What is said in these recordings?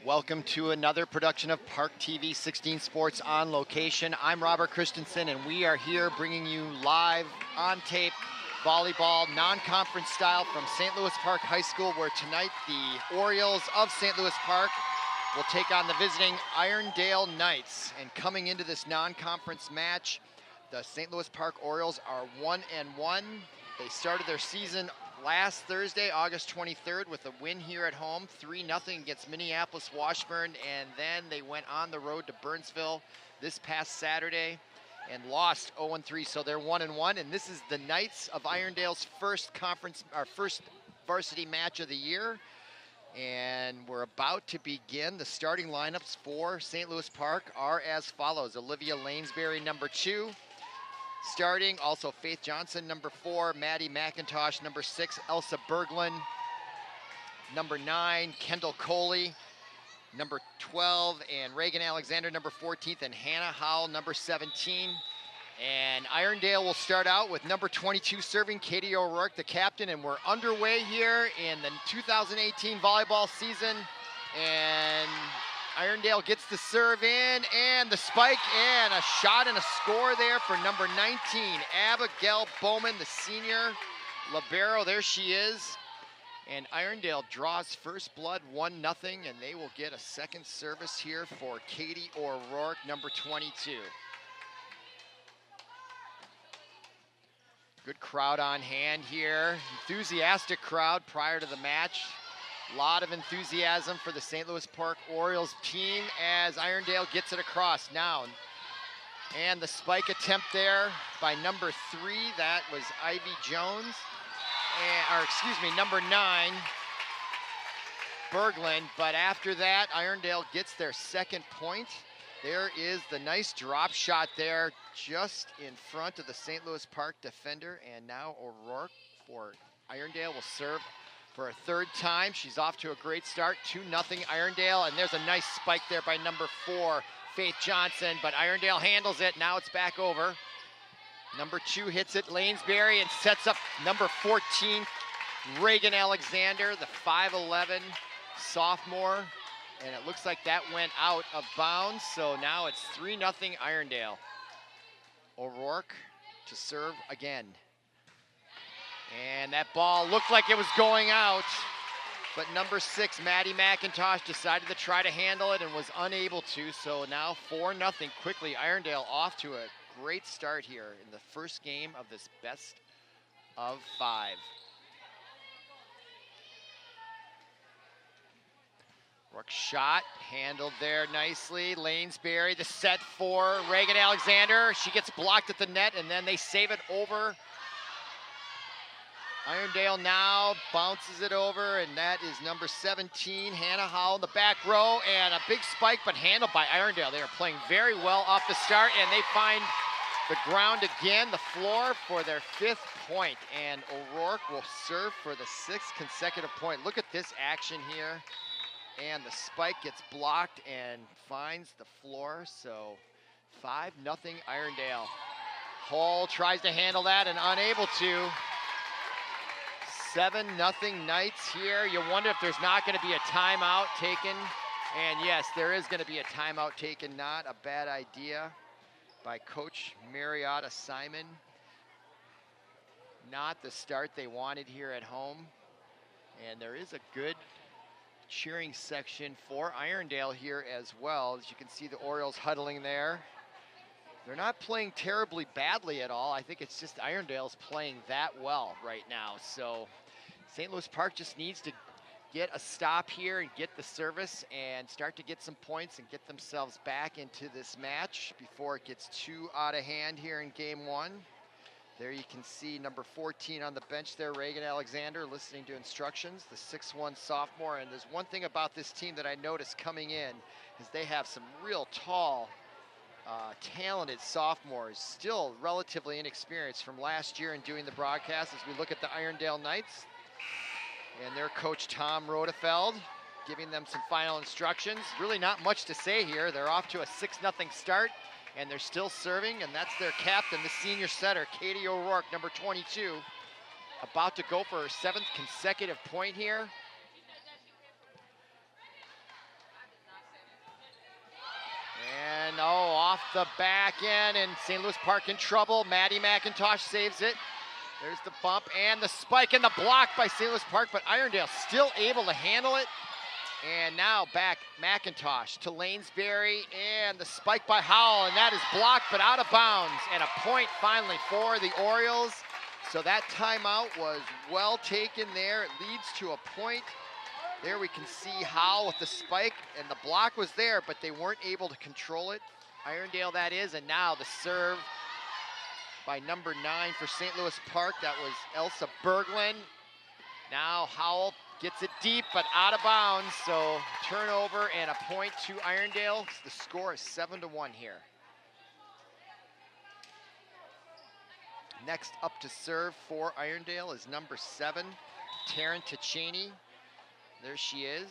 Welcome to another production of ParkTV 16 Sports on Location. I'm Robert Christensen, and we are here bringing you live on tape volleyball non-conference style from St. Louis Park High School, where tonight the Orioles of St. Louis Park will take on the visiting Irondale Knights. And coming into this non-conference match, the St. Louis Park Orioles are 1-1. They started their season last Thursday, August 23rd, with a win here at home, 3-0 against Minneapolis Washburn, and then they went on the road to Burnsville this past Saturday and lost 0-3, so they're 1-1, and this is the Knights of Irondale's first varsity match of the year, and we're about to begin. The starting lineups for St. Louis Park are as follows: Olivia Lanesbury, number 2. Starting, also Faith Johnson, number 4, Maddie McIntosh, number 6, Elsa Berglund, number 9, Kendall Coley, number 12, and Reagan Alexander, number 14, and Hannah Howell, number 17. And Irondale will start out with number 22 serving, Katie O'Rourke, the captain, and we're underway here in the 2018 volleyball season. And Irondale gets the serve in, and the spike, and a shot and a score there for number 19, Abigail Bowman, the senior libero. There she is. And Irondale draws first blood, 1-0, and they will get a second service here for Katie O'Rourke, number 22. Good crowd on hand here. Enthusiastic crowd prior to the match. A lot of enthusiasm for the St. Louis Park Orioles team as Irondale gets it across now. And the spike attempt there by number 3, that was Ivy Jones. Number 9, Berglund. But after that, Irondale gets their second point. There is the nice drop shot there just in front of the St. Louis Park defender. And now O'Rourke for Irondale will serve for a third time. She's off to a great start, 2-0 Irondale, and there's a nice spike there by number 4, Faith Johnson, but Irondale handles it. Now it's back over. Number 2 hits it, Lanesbury, and sets up number 14, Reagan Alexander, the 5'11" sophomore, and it looks like that went out of bounds, so now it's 3-0 Irondale. O'Rourke to serve again. And that ball looked like it was going out, but number 6, Maddie McIntosh, decided to try to handle it and was unable to, so now 4-0 quickly. Irondale off to a great start here in the first game of this best of 5. Rourke shot, handled there nicely. Lanesbury, the set for Reagan Alexander. She gets blocked at the net, and then they save it over. Irondale now bounces it over, and that is number 17, Hannah Howell in the back row, and a big spike, but handled by Irondale. They are playing very well off the start, and they find the ground again, the floor, for their 5th point. And O'Rourke will serve for the 6th consecutive point. Look at this action here. And the spike gets blocked and finds the floor, so 5-0 Irondale. Hall tries to handle that and unable to. 7-0 Knights here. You wonder if there's not going to be a timeout taken. And yes, there is going to be a timeout taken. Not a bad idea by Coach Marietta Simon. Not the start they wanted here at home. And there is a good cheering section for Irondale here as well. As you can see, the Orioles huddling there. They're not playing terribly badly at all. I think it's just Irondale's playing that well right now. So St. Louis Park just needs to get a stop here and get the service and start to get some points and get themselves back into this match before it gets too out of hand here in game 1. There you can see number 14 on the bench there, Reagan Alexander, listening to instructions, the 6'1" sophomore. And there's one thing about this team that I noticed coming in is they have some real tall, talented sophomores, still relatively inexperienced from last year in doing the broadcast as we look at the Irondale Knights. And their coach, Tom Rodefeld, giving them some final instructions. Really not much to say here. They're off to a 6-0 start, and they're still serving, and that's their captain, the senior setter, Katie O'Rourke, number 22, about to go for her 7th consecutive point here. And off the back end, and St. Louis Park in trouble. Maddie McIntosh saves it. There's the bump and the spike and the block by St. Louis Park, but Irondale still able to handle it. And now back McIntosh to Lanesbury, and the spike by Howell, and that is blocked but out of bounds. And a point finally for the Orioles. So that timeout was well taken there. It leads to a point. There we can see Howell with the spike, and the block was there, but they weren't able to control it. Irondale that is, and now the serve by number 9 for St. Louis Park. That was Elsa Berglund. Now Howell gets it deep, but out of bounds, so turnover and a point to Irondale. The score is 7-1 here. Next up to serve for Irondale is number 7, Taryn Ticheney. There she is.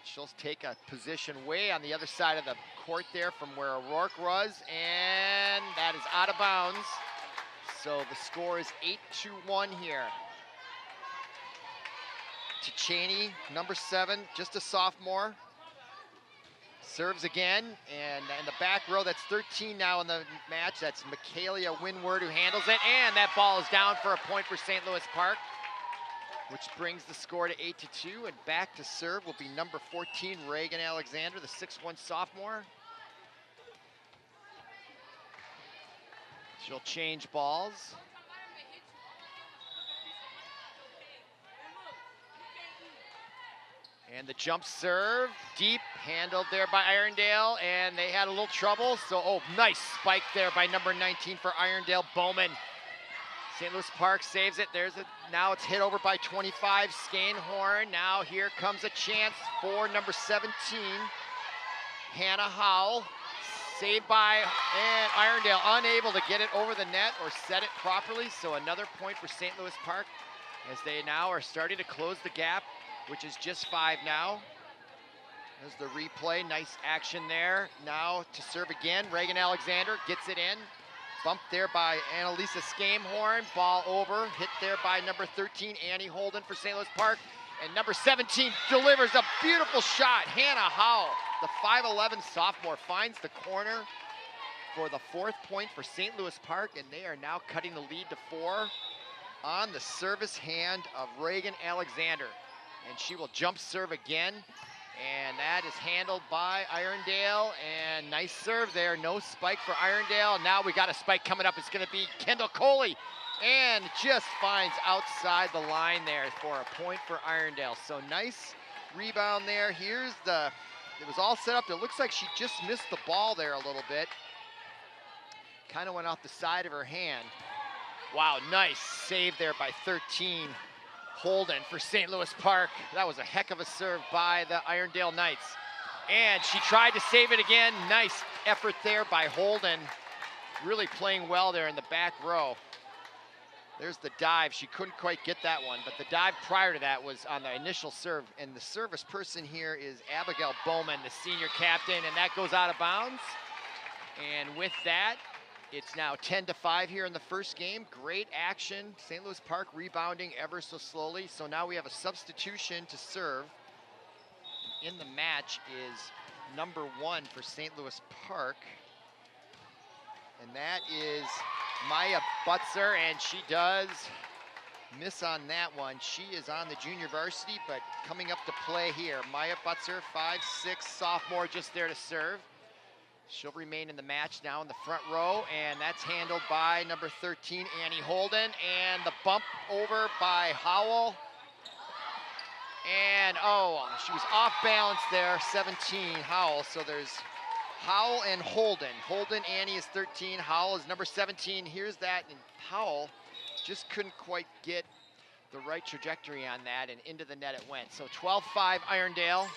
She'll take a position way on the other side of the court there from where O'Rourke was, and that is out of bounds. So the score is 8-1 here. Ticheney, number 7, just a sophomore. Serves again, and in the back row, that's 13 now in the match. That's Michaelia Winward who handles it, and that ball is down for a point for St. Louis Park, which brings the score to 8-2, and back to serve will be number 14, Reagan Alexander, the 6'1" sophomore. She'll change balls. And the jump serve, deep, handled there by Irondale, and they had a little trouble, so, nice spike there by number 19 for Irondale, Bowman. St. Louis Park saves it, now it's hit over by 25, Skanehorn. Now here comes a chance for number 17, Hannah Howell. Saved by, and Irondale unable to get it over the net or set it properly, so another point for St. Louis Park as they now are starting to close the gap, which is just 5 now. There's the replay, nice action there. Now to serve again, Reagan Alexander gets it in. Bumped there by Annalisa Skanehorn, ball over, hit there by number 13, Annie Holden for St. Louis Park. And number 17 delivers a beautiful shot, Hannah Howell. The 5'11" sophomore finds the corner for the 4th point for St. Louis Park, and they are now cutting the lead to 4 on the service hand of Reagan Alexander. And she will jump serve again, and that is handled by Irondale, and nice serve there, no spike for Irondale. Now we got a spike coming up, it's gonna be Kendall Coley, and just finds outside the line there for a point for Irondale. So nice rebound there. It was all set up. It looks like she just missed the ball there a little bit. Kind of went off the side of her hand. Wow, nice save there by 13. Holden for St. Louis Park. That was a heck of a serve by the Irondale Knights. And she tried to save it again. Nice effort there by Holden. Really playing well there in the back row. There's the dive. She couldn't quite get that one, but the dive prior to that was on the initial serve. And the service person here is Abigail Bowman, the senior captain, and that goes out of bounds. And with that, it's now 10-5 here in the first game. Great action. St. Louis Park rebounding ever so slowly. So now we have a substitution to serve. In the match is number 1 for St. Louis Park. And that is Maya Butzer, and she does miss on that one. She is on the junior varsity, but coming up to play here. Maya Butzer, 5'6", sophomore, just there to serve. She'll remain in the match now in the front row, and that's handled by number 13, Annie Holden, and the bump over by Howell. And she was off balance there, 17, Howell. So there's Howell and Holden. Holden, Annie is 13, Howell is number 17. Here's that, and Howell just couldn't quite get the right trajectory on that, and into the net it went. So 12-5 Irondale.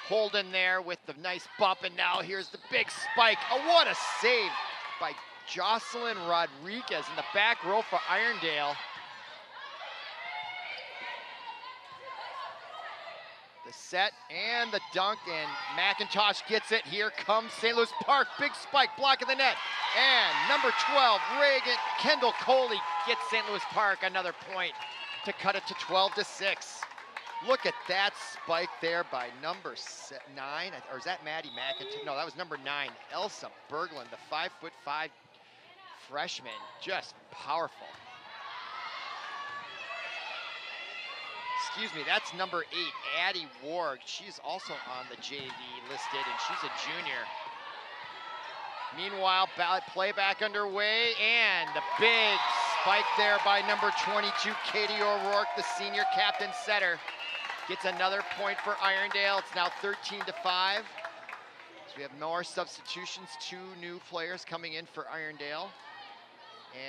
Holden there with the nice bump, and now here's the big spike. Oh, what a save by Jocelyn Rodriguez in the back row for Irondale. The set and the dunk, and McIntosh gets it. Here comes St. Louis Park, big spike, block of the net. And number 12, Kendall Coley gets St. Louis Park another point to cut it to 12-6. Look at that spike there by number 9, or is that Maddie McIntosh? No, that was number 9, Elsa Berglund, the 5'5" freshman, just powerful. Excuse me, that's number 8, Addie Ward. She's also on the JV listed, and she's a junior. Meanwhile, playback underway, and the big spike there by number 22, Katie O'Rourke, the senior captain setter. Gets another point for Irondale. It's now 13-5. So we have more substitutions, 2 new players coming in for Irondale.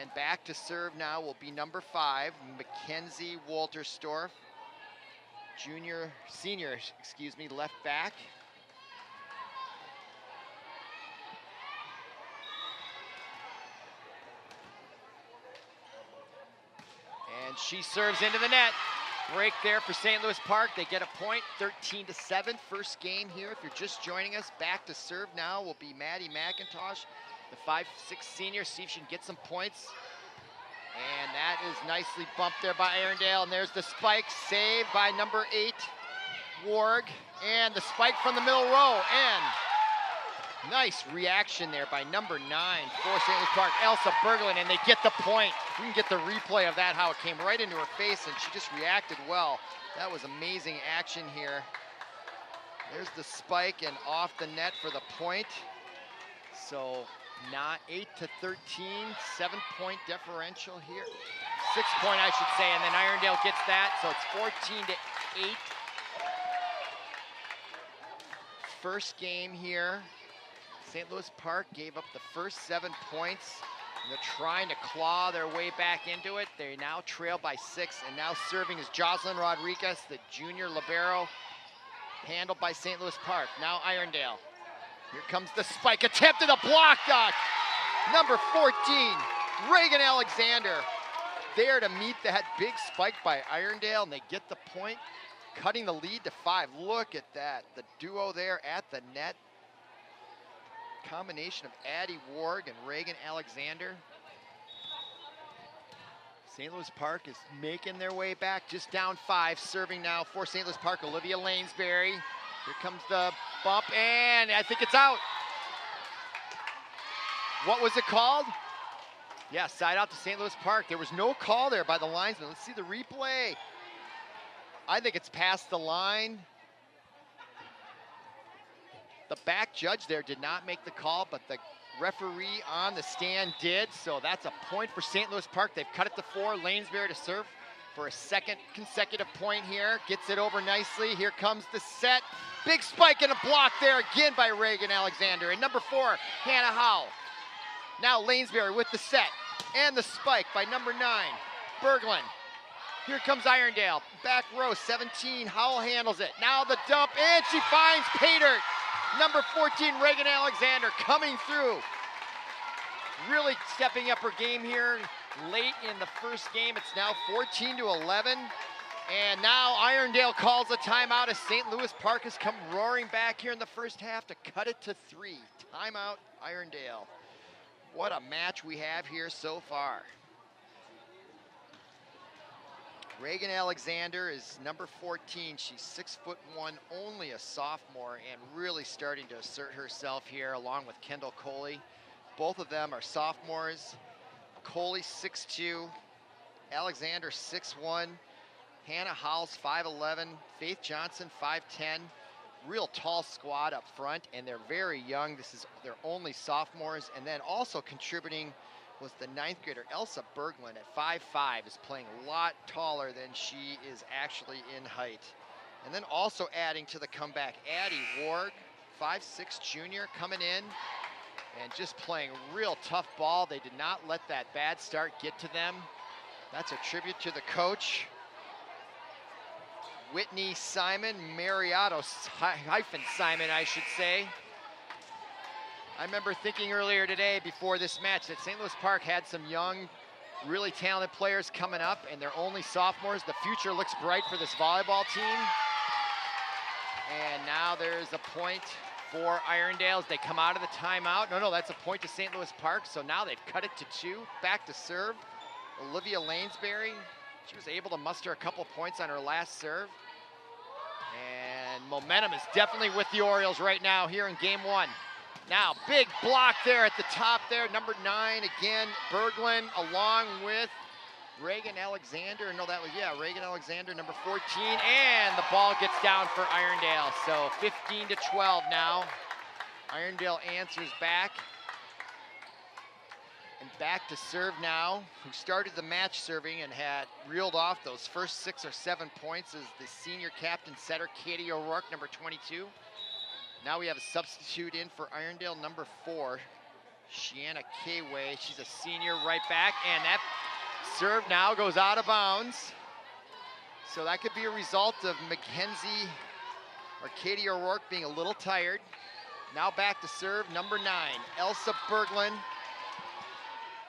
And back to serve now will be number 5, Mackenzie Wolterstorff, senior, left back. And she serves into the net. Break there for St. Louis Park. They get a point, 13-7. First game here. If you're just joining us, back to serve now will be Maddie McIntosh, the 5'6" senior. See if she can get some points. And that is nicely bumped there by Irondale. And there's the spike, saved by number 8, Warg. And the spike from the middle row. And nice reaction there by number 9 for St. Louis Park, Elsa Berglund, and they get the point. We can get the replay of that, how it came right into her face, and she just reacted well. That was amazing action here. There's the spike and off the net for the point. So not 8-13, 7-point differential here. 6-point, I should say, and then Irondale gets that, so it's 14-8. First game here. St. Louis Park gave up the first 7 points. They're trying to claw their way back into it. They now trail by 6, and now serving is Jocelyn Rodriguez, the junior libero, handled by St. Louis Park. Now Irondale. Here comes the spike, attempted a block dot. Number 14, Reagan Alexander, there to meet that big spike by Irondale, and they get the point, cutting the lead to 5. Look at that, the duo there at the net. Combination of Addie Warg and Reagan Alexander. St. Louis Park is making their way back, just down 5. Serving now for St. Louis Park, Olivia Lanesbury. Here comes the bump, and I think it's out. What was it called? Yeah, side out to St. Louis Park. There was no call there by the linesman. Let's see the replay. I think it's past the line. The back judge there did not make the call, but the referee on the stand did, so that's a point for St. Louis Park. They've cut it to 4. Lanesbury to serve for a second consecutive point here. Gets it over nicely. Here comes the set. Big spike and a block there again by Reagan Alexander. And number 4, Hannah Howell. Now Lanesbury with the set and the spike by number 9, Berglund. Here comes Irondale. Back row, 17, Howell handles it. Now the dump, and she finds Pater. Number 14, Reagan Alexander, coming through. Really stepping up her game here late in the first game. It's now 14-11. And now Irondale calls a timeout as St. Louis Park has come roaring back here in the first half to cut it to 3. Timeout, Irondale. What a match we have here so far. Reagan Alexander is number 14. She's 6'1", only a sophomore, and really starting to assert herself here along with Kendall Coley. Both of them are sophomores. Coley 6'2", Alexander 6'1", Hannah Howell's 5'11", Faith Johnson 5'10". Real tall squad up front, and they're very young. This is their only sophomores, and then also contributing was the 9th grader Elsa Berglund at 5'5", is playing a lot taller than she is actually in height. And then also adding to the comeback, Addie Warg, 5'6" junior, coming in and just playing real tough ball. They did not let that bad start get to them. That's a tribute to the coach, Whitney Simon, Mariotto hyphen Simon, I should say. I remember thinking earlier today before this match that St. Louis Park had some young, really talented players coming up, and they're only sophomores. The future looks bright for this volleyball team. And now there's a point for Irondale as they come out of the timeout. No, that's a point to St. Louis Park. So now they've cut it to 2. Back to serve, Olivia Lanesbury. She was able to muster a couple points on her last serve. And momentum is definitely with the Orioles right now here in game one. Now, big block there at the top there, number 9 again, Berglund, along with Reagan Alexander. No, that was, yeah, Reagan Alexander, number 14, and the ball gets down for Irondale. So 15-12 now. Irondale answers back. And back to serve now, who started the match serving and had reeled off those first 6 or 7 points, is the senior captain setter, Katie O'Rourke, number 22. Now we have a substitute in for Irondale, number 4, Shiana Kayway. She's a senior right back, and that serve now goes out of bounds. So that could be a result of Mackenzie or Katie O'Rourke being a little tired. Now back to serve, number 9, Elsa Berglund,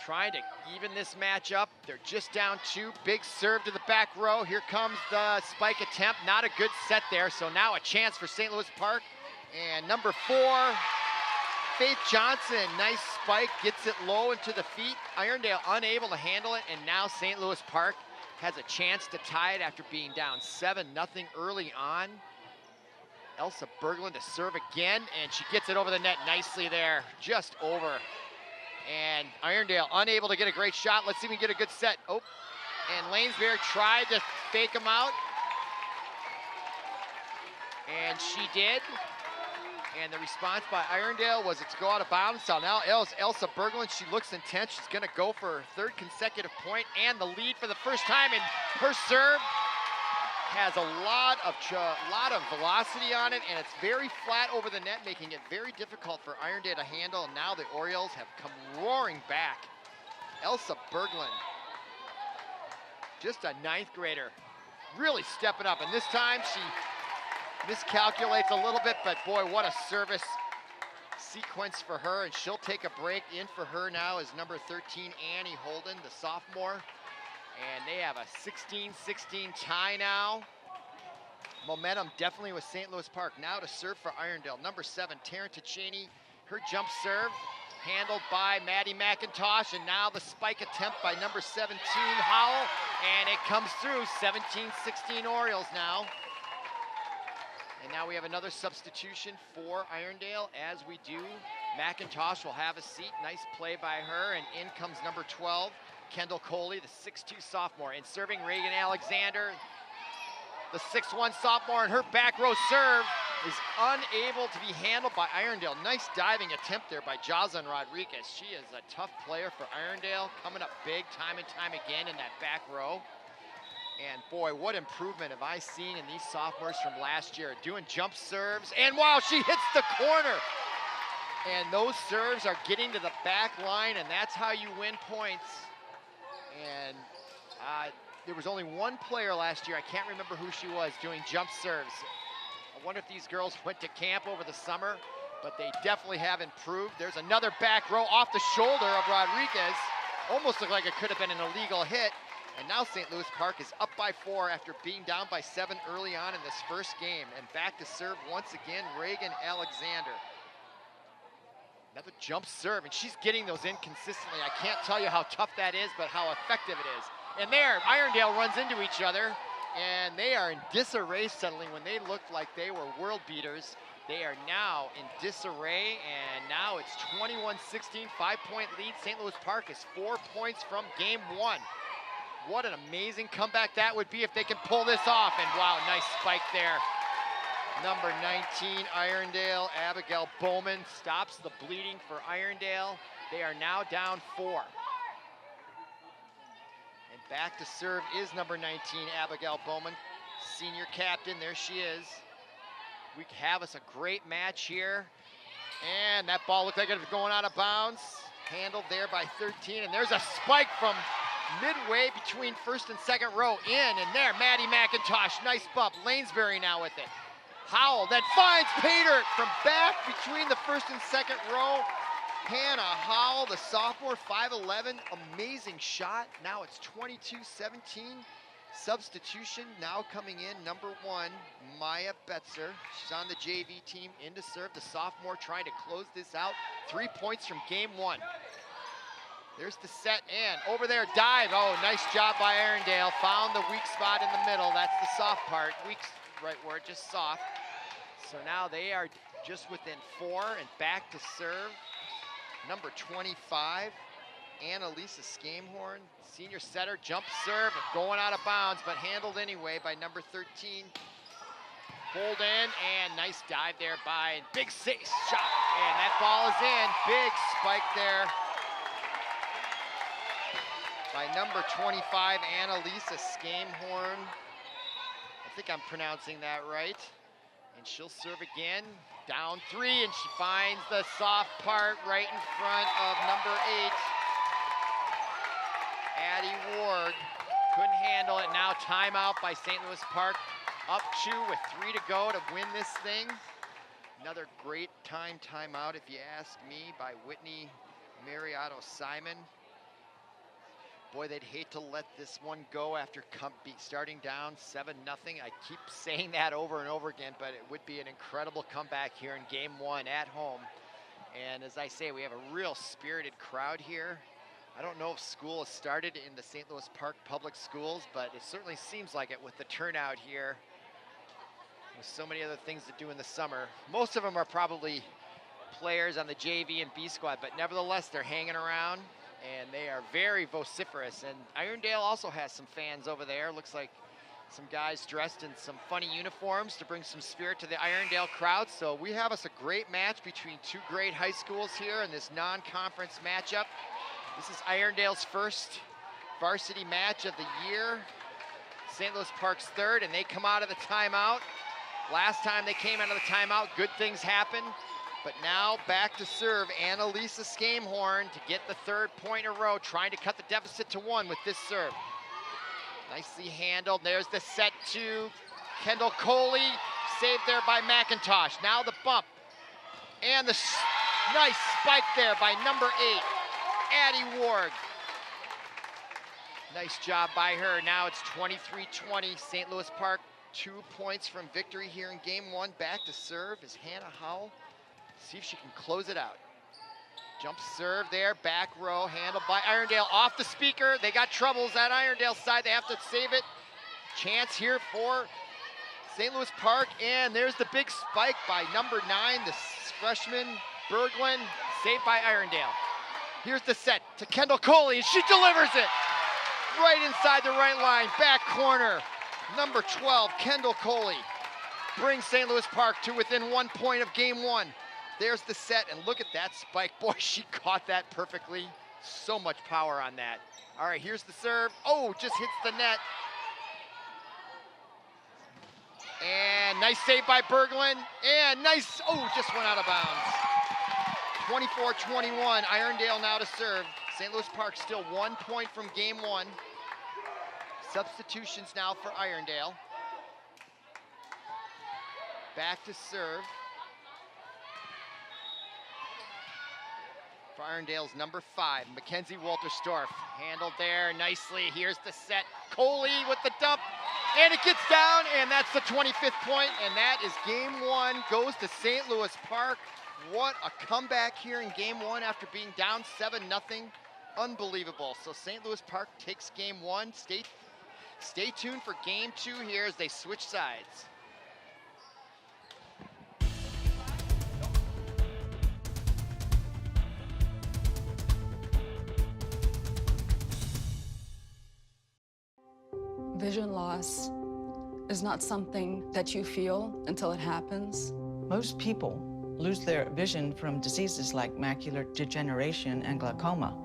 trying to even this match up. They're just down 2. Big serve to the back row. Here comes the spike attempt. Not a good set there, so now a chance for St. Louis Park. And number 4, Faith Johnson, nice spike, gets it low into the feet. Irondale unable to handle it, and now St. Louis Park has a chance to tie it after being down 7-0 early on. Elsa Berglund to serve again, and she gets it over the net nicely there, just over. And Irondale unable to get a great shot. Let's see if we can get a good set. Oh, and Lanesbury tried to fake him out, and she did. And the response by Irondale was it's go out of bounds. So now Elsa Berglund, she looks intense. She's gonna go for her 3rd consecutive point and the lead for the first time. And her serve has a lot of velocity on it, and it's very flat over the net, making it very difficult for Irondale to handle. And now the Orioles have come roaring back. Elsa Berglund, just a 9th grader, really stepping up. And this time she miscalculates a little bit, but boy, what a service sequence for her. And she'll take a break. In for her now is number 13, Annie Holden, the sophomore. And they have a 16-16 tie now. Momentum definitely with St. Louis Park. Now to serve for Irondale, number 7, Taryn Ticini. Her jump serve handled by Maddie McIntosh, and now the spike attempt by number 17, Howell, and it comes through. 17-16 Orioles now. And now we have another substitution for Irondale. As we do, McIntosh will have a seat. Nice play by her, and in comes number 12, Kendall Coley, the 6'2 sophomore, and serving Reagan Alexander, the 6'1 sophomore, and her back row serve is unable to be handled by Irondale. Nice diving attempt there by Jocelyn Rodriguez. She is a tough player for Irondale, coming up big time and time again in that back row. And boy, what improvement have I seen in these sophomores from last year, doing jump serves, and wow, she hits the corner. And those serves are getting to the back line, and that's how you win points. And there was only one player last year, I can't remember who she was, doing jump serves. I wonder if these girls went to camp over the summer, but they definitely have improved. There's another back row off the shoulder of Rodriguez. Almost looked like it could have been an illegal hit. And now St. Louis Park is up by 4 after being down by 7 early on in this first game. And back to serve once again, Reagan Alexander. Another jump serve, and she's getting those in consistently. I can't tell you how tough that is, but how effective it is. And there, Irondale runs into each other, and they are in disarray settling. When they looked like they were world beaters, they are now in disarray, and now it's 21-16, 5-point lead. St. Louis Park is 4 points from game 1. What an amazing comeback that would be if they can pull this off. And wow, nice spike there. Number 19, Irondale, Abigail Bowman stops the bleeding for Irondale. They are now down 4. And back to serve is number 19, Abigail Bowman, senior captain. There she is. We have us a great match here. And that ball looked like it was going out of bounds. Handled there by 13. And there's a spike from midway between first and second row. In and there, Maddie McIntosh, nice bump. Lanesbury now with it. Howell then finds Pater from back between the first and second row. Hannah Howell, the sophomore, 5'11", amazing shot. Now it's 22-17. Substitution now coming in, number 1, Maya Betzer. She's on the JV team, in to serve, the sophomore, trying to close this out. 3 points from game 1. There's the set, and over there, dive. Oh, nice job by Irondale. Found the weak spot in the middle. That's the soft part. right word, just soft. So now they are just within 4 and back to serve. Number 25, Annalisa Scamehorn, senior setter, jump serve, going out of bounds, but handled anyway by number 13, Holden, and nice dive there by, big shot, and that ball is in. Big spike there by number 25, Annalisa Scamehorn. I think I'm pronouncing that right. And she'll serve again, down 3, and she finds the soft part right in front of number 8, Addie Ward. Couldn't handle it. Now timeout by St. Louis Park. Up 2 with 3 to go to win this thing. Another great timeout, if you ask me, by Whitney Mariotto Simon. Boy, they'd hate to let this one go after starting down 7-0. I keep saying that over and over again, but it would be an incredible comeback here in game 1 at home. And as I say, we have a real spirited crowd here. I don't know if school has started in the St. Louis Park Public Schools, but it certainly seems like it with the turnout here. There's so many other things to do in the summer. Most of them are probably players on the JV and B squad, but nevertheless, they're hanging around. And they are very vociferous. And Irondale also has some fans over there. Looks like some guys dressed in some funny uniforms to bring some spirit to the Irondale crowd. So we have us a great match between 2 great high schools here in this non-conference matchup. This is Irondale's first varsity match of the year. St. Louis Park's 3rd, and they come out of the timeout. Last time they came out of the timeout, good things happened. But now back to serve, Annalisa Scamehorn to get the 3rd point in a row, trying to cut the deficit to 1 with this serve. Nicely handled. There's the set to Kendall Coley, saved there by McIntosh. Now the bump, and the nice spike there by number 8, Addie Ward. Nice job by her. Now it's 23-20, St. Louis Park, 2 points from victory here in game 1. Back to serve is Hannah Howell. See if she can close it out. Jump serve there, back row, handled by Irondale. Off the speaker, they got troubles at Irondale's side. They have to save it. Chance here for St. Louis Park, and there's the big spike by number 9, the freshman Berglund, saved by Irondale. Here's the set to Kendall Coley, and she delivers it right inside the right line, back corner. Number 12, Kendall Coley, brings St. Louis Park to within 1 point of game 1. There's the set, and look at that spike. Boy, she caught that perfectly. So much power on that. All right, here's the serve. Oh, just hits the net. And nice save by Berglund. And nice, oh, just went out of bounds. 24-21, Irondale now to serve. St. Louis Park still 1 point from game 1. Substitutions now for Irondale. Back to serve. For Irondale's number 5, Mackenzie Wolterstorff. Handled there nicely. Here's the set. Coley with the dump, and it gets down, and that's the 25th point, and that is game 1, goes to St. Louis Park. What a comeback here in game 1 after being down 7-0. Unbelievable. So St. Louis Park takes game 1. Stay tuned for game 2 here as they switch sides. Vision loss is not something that you feel until it happens. Most people lose their vision from diseases like macular degeneration and glaucoma,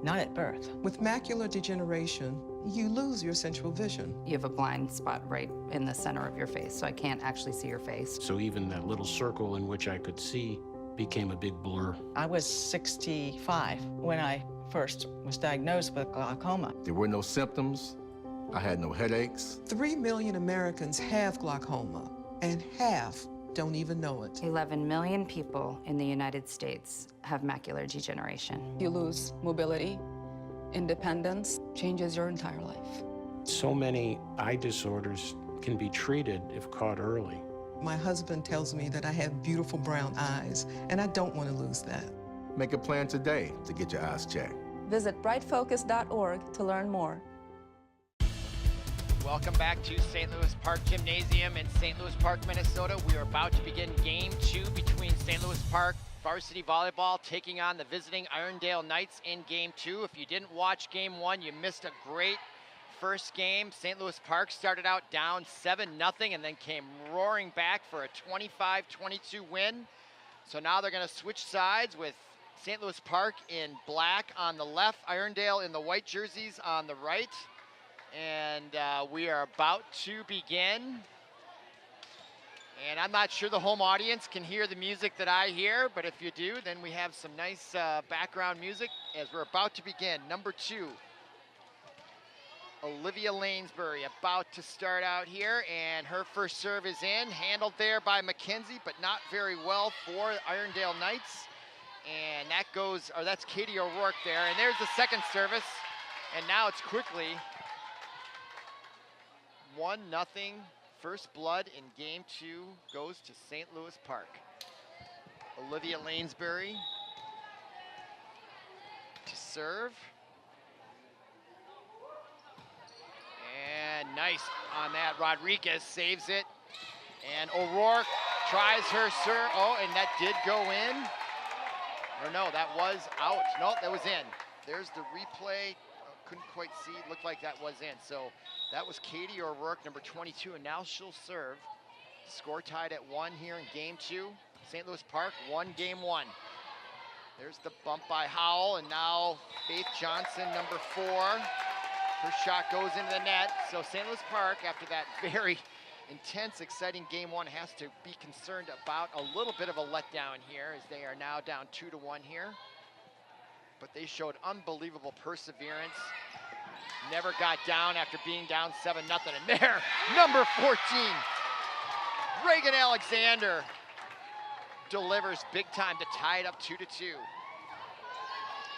not at birth. With macular degeneration, you lose your central vision. You have a blind spot right in the center of your face, so I can't actually see your face. So even that little circle in which I could see became a big blur. I was 65 when I first was diagnosed with glaucoma. There were no symptoms. I had no headaches. 3 million Americans have glaucoma, and half don't even know it. 11 million people in the United States have macular degeneration. You lose mobility, independence, changes your entire life. So many eye disorders can be treated if caught early. My husband tells me that I have beautiful brown eyes, and I don't want to lose that. Make a plan today to get your eyes checked. Visit brightfocus.org to learn more. Welcome back to St. Louis Park Gymnasium in St. Louis Park, Minnesota. We are about to begin game 2 between St. Louis Park varsity volleyball taking on the visiting Irondale Knights in game 2. If you didn't watch game 1, you missed a great first game. St. Louis Park started out down 7-0 and then came roaring back for a 25-22 win. So now they're going to switch sides with St. Louis Park in black on the left, Irondale in the white jerseys on the right. And we are about to begin. And I'm not sure the home audience can hear the music that I hear, but if you do, then we have some nice background music as we're about to begin. Number 2, Olivia Lanesbury about to start out here, and her first serve is in, handled there by Mackenzie, but not very well for Irondale Knights. And that goes, or that's Katie O'Rourke there, and there's the second service, and now it's quickly 1-0. First blood in game 2 goes to St. Louis Park. Olivia Lanesbury to serve. And nice on that. Rodriguez saves it. And O'Rourke tries her serve. Oh, and that did go in. Or no, that was out. No, that was in. There's the replay. Couldn't quite see. Looked like that was in. So that was Katie O'Rourke, number 22, and now she'll serve. Score tied at 1 here in game 2. St. Louis Park won game 1. There's the bump by Howell, and now Faith Johnson, number 4. Her shot goes into the net. So St. Louis Park, after that very intense, exciting game 1, has to be concerned about a little bit of a letdown here, as they are now down 2-1 here. But they showed unbelievable perseverance. Never got down after being down 7-0. And there, number 14, Reagan Alexander delivers big time to tie it up 2-2.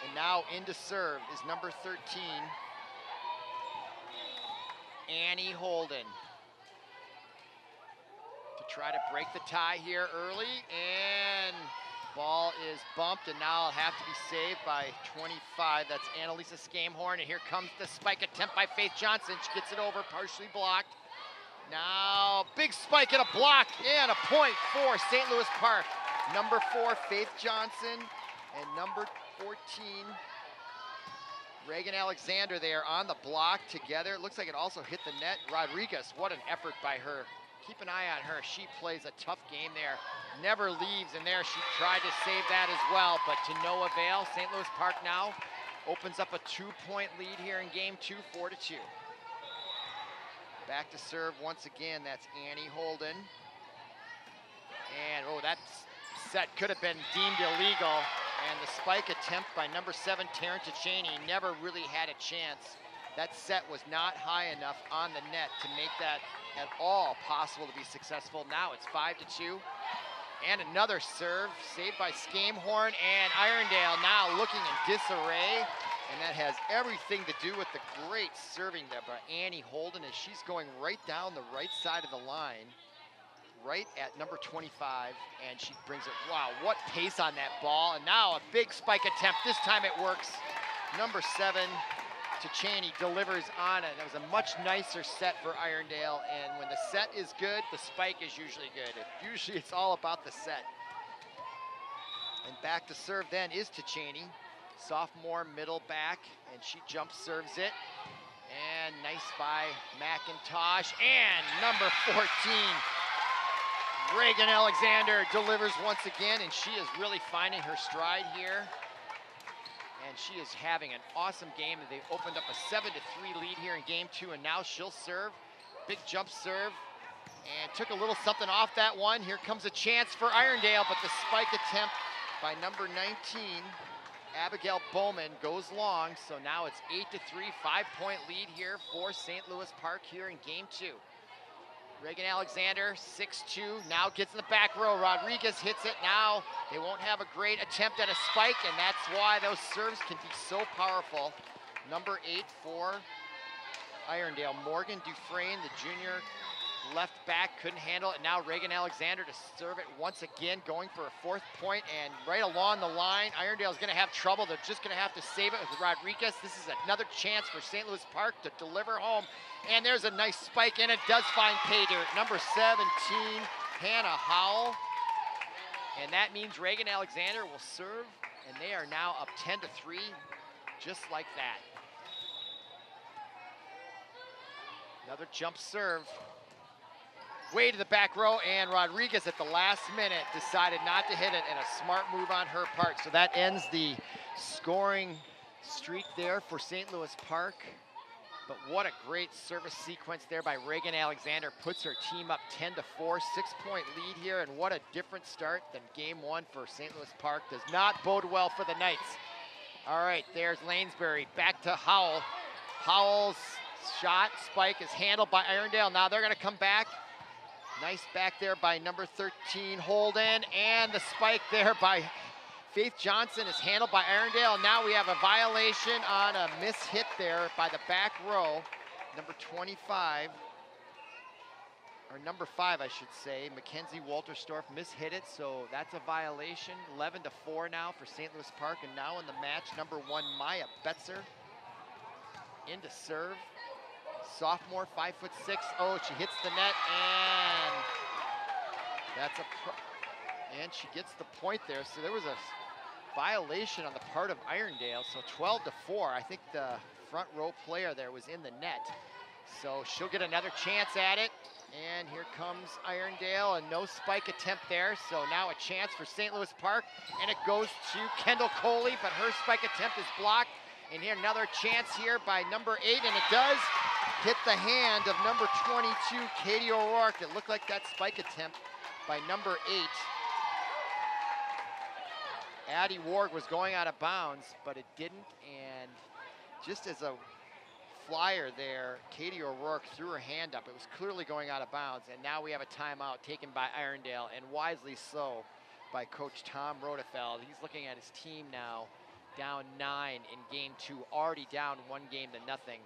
And now into serve is number 13, Annie Holden. To try to break the tie here early, and ball is bumped, and now it'll have to be saved by 25. That's Annalisa Scamehorn, and here comes the spike attempt by Faith Johnson. She gets it over, partially blocked. Now, big spike and a block, and a point for St. Louis Park. Number 4, Faith Johnson, and number 14, Reagan Alexander there on the block together. It looks like it also hit the net. Rodriguez, what an effort by her. Keep an eye on her. She plays a tough game there. Never leaves, and there she tried to save that as well, but to no avail. St. Louis Park now opens up a 2-point lead here in game 2, 4-2. Back to serve once again, that's Annie Holden. And, oh, that set could have been deemed illegal, and the spike attempt by number 7, Taryn Cheney, never really had a chance. That set was not high enough on the net to make that at all possible to be successful. Now it's 5-2. And another serve saved by Scamehorn, and Irondale now looking in disarray. And that has everything to do with the great serving there by Annie Holden, as she's going right down the right side of the line, right at number 25, and she brings it. Wow, what pace on that ball. And now a big spike attempt. This time it works. Number 7, Cheney delivers on it. That was a much nicer set for Irondale, and when the set is good, the spike is usually good. Usually it's all about the set. And back to serve then is Cheney, sophomore middle back, and she jump serves it. And nice by McIntosh, and number 14, Reagan Alexander delivers once again, and she is really finding her stride here. And she is having an awesome game. They opened up a 7-3 lead here in game 2, and now she'll serve. Big jump serve, and took a little something off that one. Here comes a chance for Irondale, but the spike attempt by number 19, Abigail Bowman, goes long. So now it's 8-3, 5-point lead here for St. Louis Park here in game 2. Reagan Alexander, 6'2", now gets in the back row. Rodriguez hits it. Now they won't have a great attempt at a spike, and that's why those serves can be so powerful. Number 8 for Irondale, Morgan Dufresne, the junior left back, couldn't handle it. Now Reagan Alexander to serve it once again, going for a 4th point, and right along the line, Irondale's gonna have trouble. They're just gonna have to save it with Rodriguez. This is another chance for St. Louis Park to deliver home. And there's a nice spike, and it does find pay dirt. Number 17, Hannah Howell. And that means Reagan Alexander will serve, and they are now up 10-3, just like that. Another jump serve. Way to the back row, and Rodriguez at the last minute decided not to hit it, and a smart move on her part. So that ends the scoring streak there for St. Louis Park. But what a great service sequence there by Reagan Alexander. Puts her team up 10-4, 6-point lead here, and what a different start than game 1 for St. Louis Park. Does not bode well for the Knights. All right, there's Lanesbury, back to Howell. Howell's shot spike is handled by Irondale. Now they're gonna come back. Nice back there by number 13, Holden, and the spike there by Faith Johnson is handled by Irondale. Now we have a violation on a miss-hit there by the back row. Number 25, or number 5, I should say, Mackenzie Wolterstorff mis-hit it, so that's a violation. 11-4 now for St. Louis Park, and now in the match, number 1, Maya Betzer, in to serve. Sophomore, 5'6". Oh, she hits the net, and that's and she gets the point there. So there was a violation on the part of Irondale. So 12-4. I think the front row player there was in the net. So she'll get another chance at it. And here comes Irondale, and no spike attempt there. So now a chance for St. Louis Park, and it goes to Kendall Coley, but her spike attempt is blocked. And here another chance here by number 8, and it does hit the hand of number 22, Katie O'Rourke. It looked like that spike attempt by number 8. Addie Ward was going out of bounds, but it didn't. And just as a flyer there, Katie O'Rourke threw her hand up. It was clearly going out of bounds, and now we have a timeout taken by Irondale, and wisely so by Coach Tom Rodefeld. He's looking at his team now, down 9 in game 2, already down 1 game to nothing.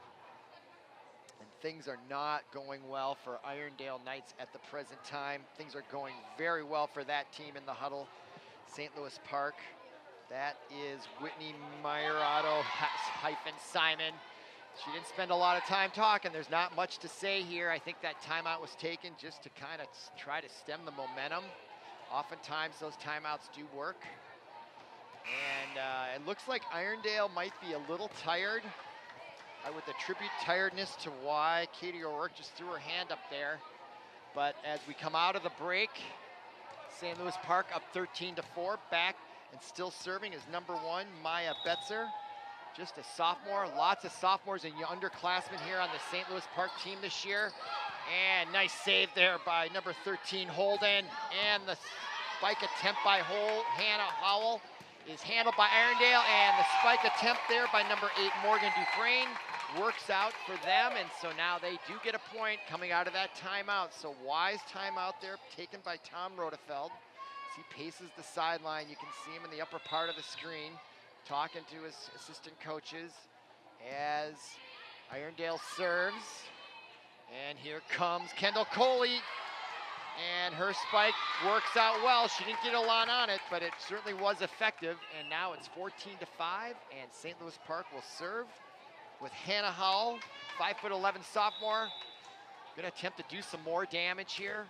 And things are not going well for Irondale Knights at the present time. Things are going very well for that team in the huddle. St. Louis Park, that is Whitney Meyerado - Simon. She didn't spend a lot of time talking. There's not much to say here. I think that timeout was taken just to kind of try to stem the momentum. Oftentimes those timeouts do work. And it looks like Irondale might be a little tired. I would attribute tiredness to why Katie O'Rourke just threw her hand up there. But as we come out of the break, St. Louis Park up 13-4, back and still serving is number 1, Maya Betzer. Just a sophomore, lots of sophomores and underclassmen here on the St. Louis Park team this year. And nice save there by number 13, Holden. And the spike attempt by Hannah Howell is handled by Irondale, and the spike attempt there by number 8, Morgan Dufresne, works out for them, and so now they do get a point coming out of that timeout. So wise timeout there taken by Tom Rodefeld. As he paces the sideline, you can see him in the upper part of the screen talking to his assistant coaches as Irondale serves. And here comes Kendall Coley, and her spike works out well. She didn't get a lot on it, but it certainly was effective. And now it's 14-5, and St. Louis Park will serve with Hannah Howell, 5'11" sophomore. Gonna attempt to do some more damage here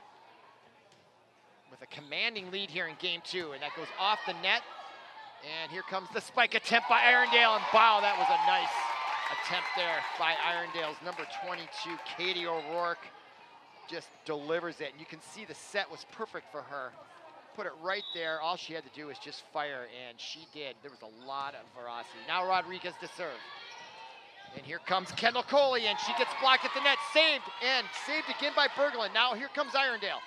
with a commanding lead here in game 2, and that goes off the net. And here comes the spike attempt by Irondale, and wow, that was a nice attempt there by Irondale's number 22, Katie O'Rourke. Just delivers it, and you can see the set was perfect for her. Put it right there. All she had to do was just fire, and she did. There was a lot of veracity. Now Rodriguez to serve. And here comes Kendall Coley, and she gets blocked at the net. Saved, and saved again by Berglund. Now here comes Irondale.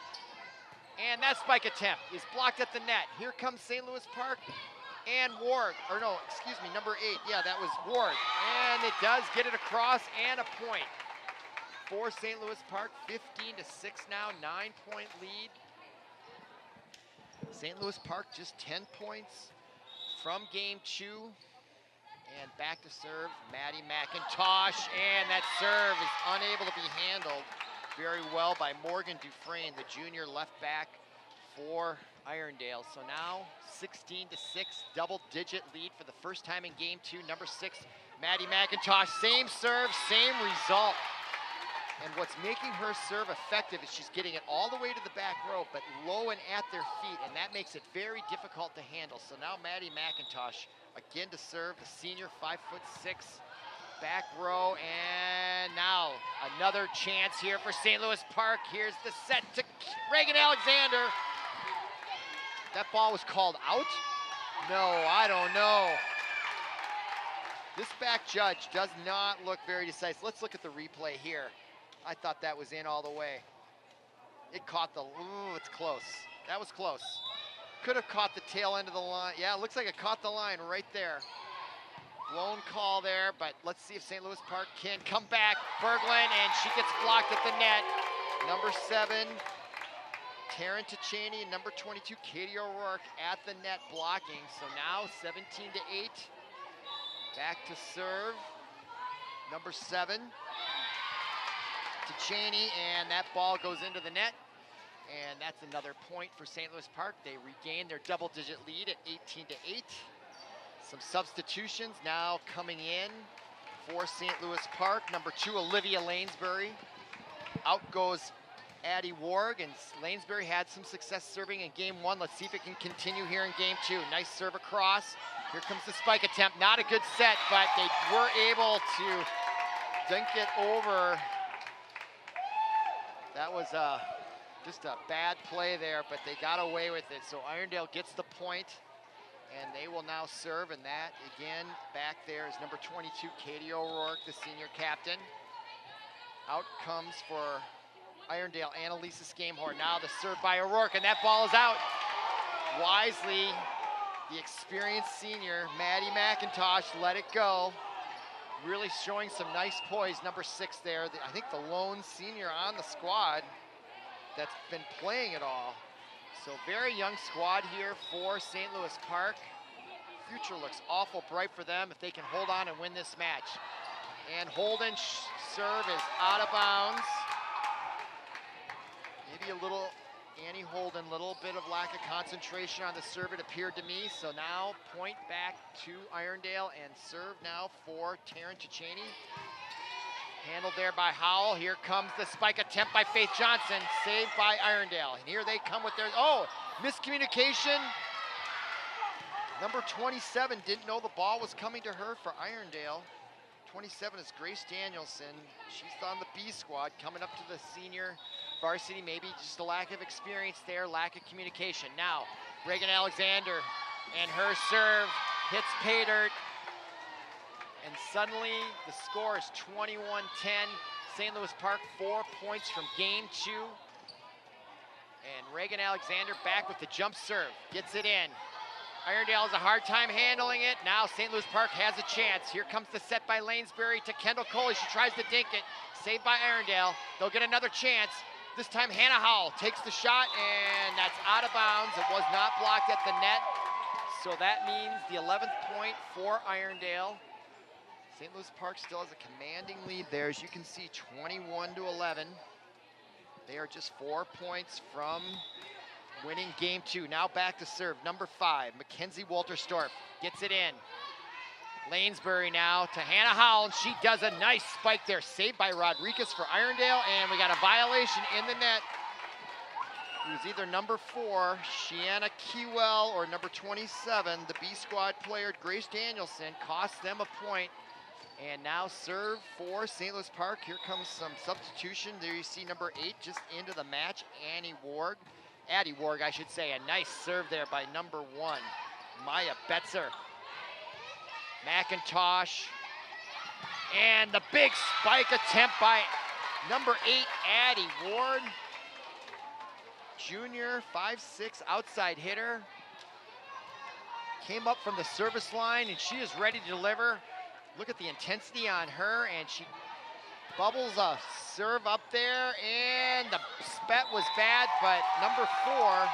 And that spike attempt is blocked at the net. Here comes St. Louis Park and Ward, or no, excuse me, number 8. Yeah, that was Ward. And it does get it across, and a point for St. Louis Park. 15-6 now, 9-point lead. St. Louis Park just 10 points from game 2. And back to serve, Maddie McIntosh, and that serve is unable to be handled very well by Morgan Dufresne, the junior left back for Irondale. So now 16-6, double-digit lead for the first time in game 2. Number 6, Maddie McIntosh, same serve, same result. And what's making her serve effective is she's getting it all the way to the back row, but low and at their feet, and that makes it very difficult to handle. So now Maddie McIntosh again to serve, the senior, 5'6", back row, and now another chance here for St. Louis Park. Here's the set to Reagan Alexander. That ball was called out? No, I don't know. This back judge does not look very decisive. Let's look at the replay here. I thought that was in all the way. It caught the, ooh, it's close. That was close. Could have caught the tail end of the line. Yeah, it looks like it caught the line right there. Blown call there, but let's see if St. Louis Park can come back. Berglund, and she gets blocked at the net. Number 7, Taryn Tichaney, and number 22, Katie O'Rourke at the net blocking. So now 17-8. Back to serve. Number 7, Tichaney, and that ball goes into the net. And that's another point for St. Louis Park. They regain their double-digit lead at 18-8. Some substitutions now coming in for St. Louis Park. Number 2, Olivia Lanesbury. Out goes Addie Warg, and Lanesbury had some success serving in game 1. Let's see if it can continue here in game 2. Nice serve across. Here comes the spike attempt. Not a good set, but they were able to dunk it over. That was just a bad play there, but they got away with it. So Irondale gets the point, and they will now serve, and that, again, back there is number 22, Katie O'Rourke, the senior captain. Out comes for Irondale, Annalisa Scamehorn. Now the serve by O'Rourke, and that ball is out. Wisely, the experienced senior, Maddie McIntosh, let it go. Really showing some nice poise, number 6 there. I think the lone senior on the squad that's been playing it all. So very young squad here for St. Louis Park. Future looks awful bright for them if they can hold on and win this match. And Holden's serve is out of bounds. Maybe a little, Annie Holden, little bit of lack of concentration on the serve, it appeared to me. So now point back to Irondale, and serve now for Taryn Tichaney. Handled there by Howell. Here comes the spike attempt by Faith Johnson, saved by Irondale. And here they come with their, oh, miscommunication. Number 27 didn't know the ball was coming to her for Irondale. 27 is Grace Danielson. She's on the B squad, coming up to the senior varsity. Maybe just a lack of experience there, lack of communication. Now, Reagan Alexander, and her serve hits pay dirt. And suddenly the score is 21-10. St. Louis Park 4 points from game 2. And Reagan Alexander back with the jump serve, gets it in. Irondale has a hard time handling it. Now St. Louis Park has a chance. Here comes the set by Lanesbury to Kendall Coley. She tries to dink it, saved by Irondale. They'll get another chance. This time Hannah Howell takes the shot, and that's out of bounds. It was not blocked at the net. So that means the 11th point for Irondale. St. Louis Park still has a commanding lead there, as you can see, 21-11. They are just 4 points from winning game 2. Now back to serve, number 5, Mackenzie Wolterstorff gets it in. Lanesbury now to Hannah Howell, and she does a nice spike there, saved by Rodriguez for Irondale, and we got a violation in the net. It was either number 4, Shiana Kewell, or number 27, the B squad player, Grace Danielson, cost them a point. And now serve for St. Louis Park. Here comes some substitution. There you see number 8 just into the match, Addie Warg, I should say. A nice serve there by number 1, Maya Betzer. McIntosh. And the big spike attempt by number 8, Addie Ward. Junior, 5'6", outside hitter. Came up from the service line, and she is ready to deliver. Look at the intensity on her, and she bubbles a serve up there, and the spat was bad, but number 4,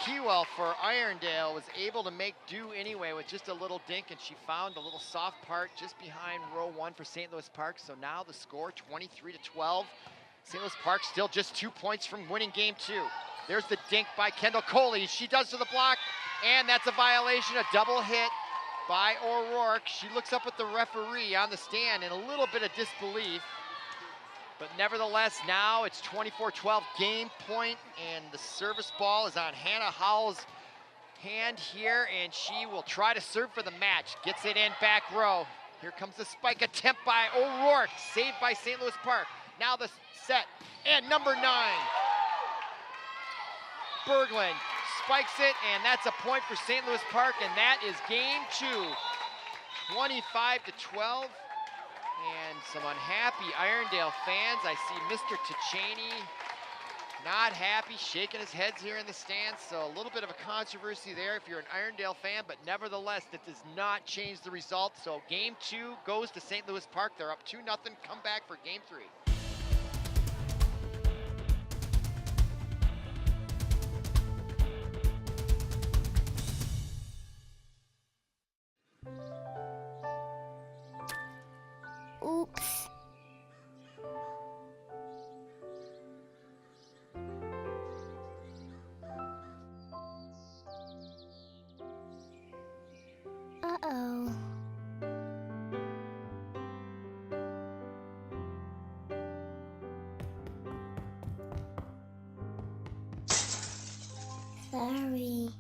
Keywell for Irondale was able to make do anyway with just a little dink, and she found a little soft part just behind row 1 for St. Louis Park. So now the score 23-12. St. Louis Park still just 2 points from winning game 2. There's the dink by Kendall Coley. She does to the block, and that's a violation, a double hit by O'Rourke. She looks up at the referee on the stand in a little bit of disbelief. But nevertheless, now it's 24-12 game point, and the service ball is on Hannah Howell's hand here, and she will try to serve for the match. Gets it in back row. Here comes the spike attempt by O'Rourke, saved by St. Louis Park. Now the set, and number 9, Berglund spikes it, and that's a point for St. Louis Park, and that is game 2, 25-12. And some unhappy Irondale fans. I see Mr. Tichaney not happy, shaking his head here in the stands. So a little bit of a controversy there if you're an Irondale fan, but nevertheless, that does not change the result. So game 2 goes to St. Louis Park. They're up 2-0, come back for game 3. Oops. Uh-oh. Sorry.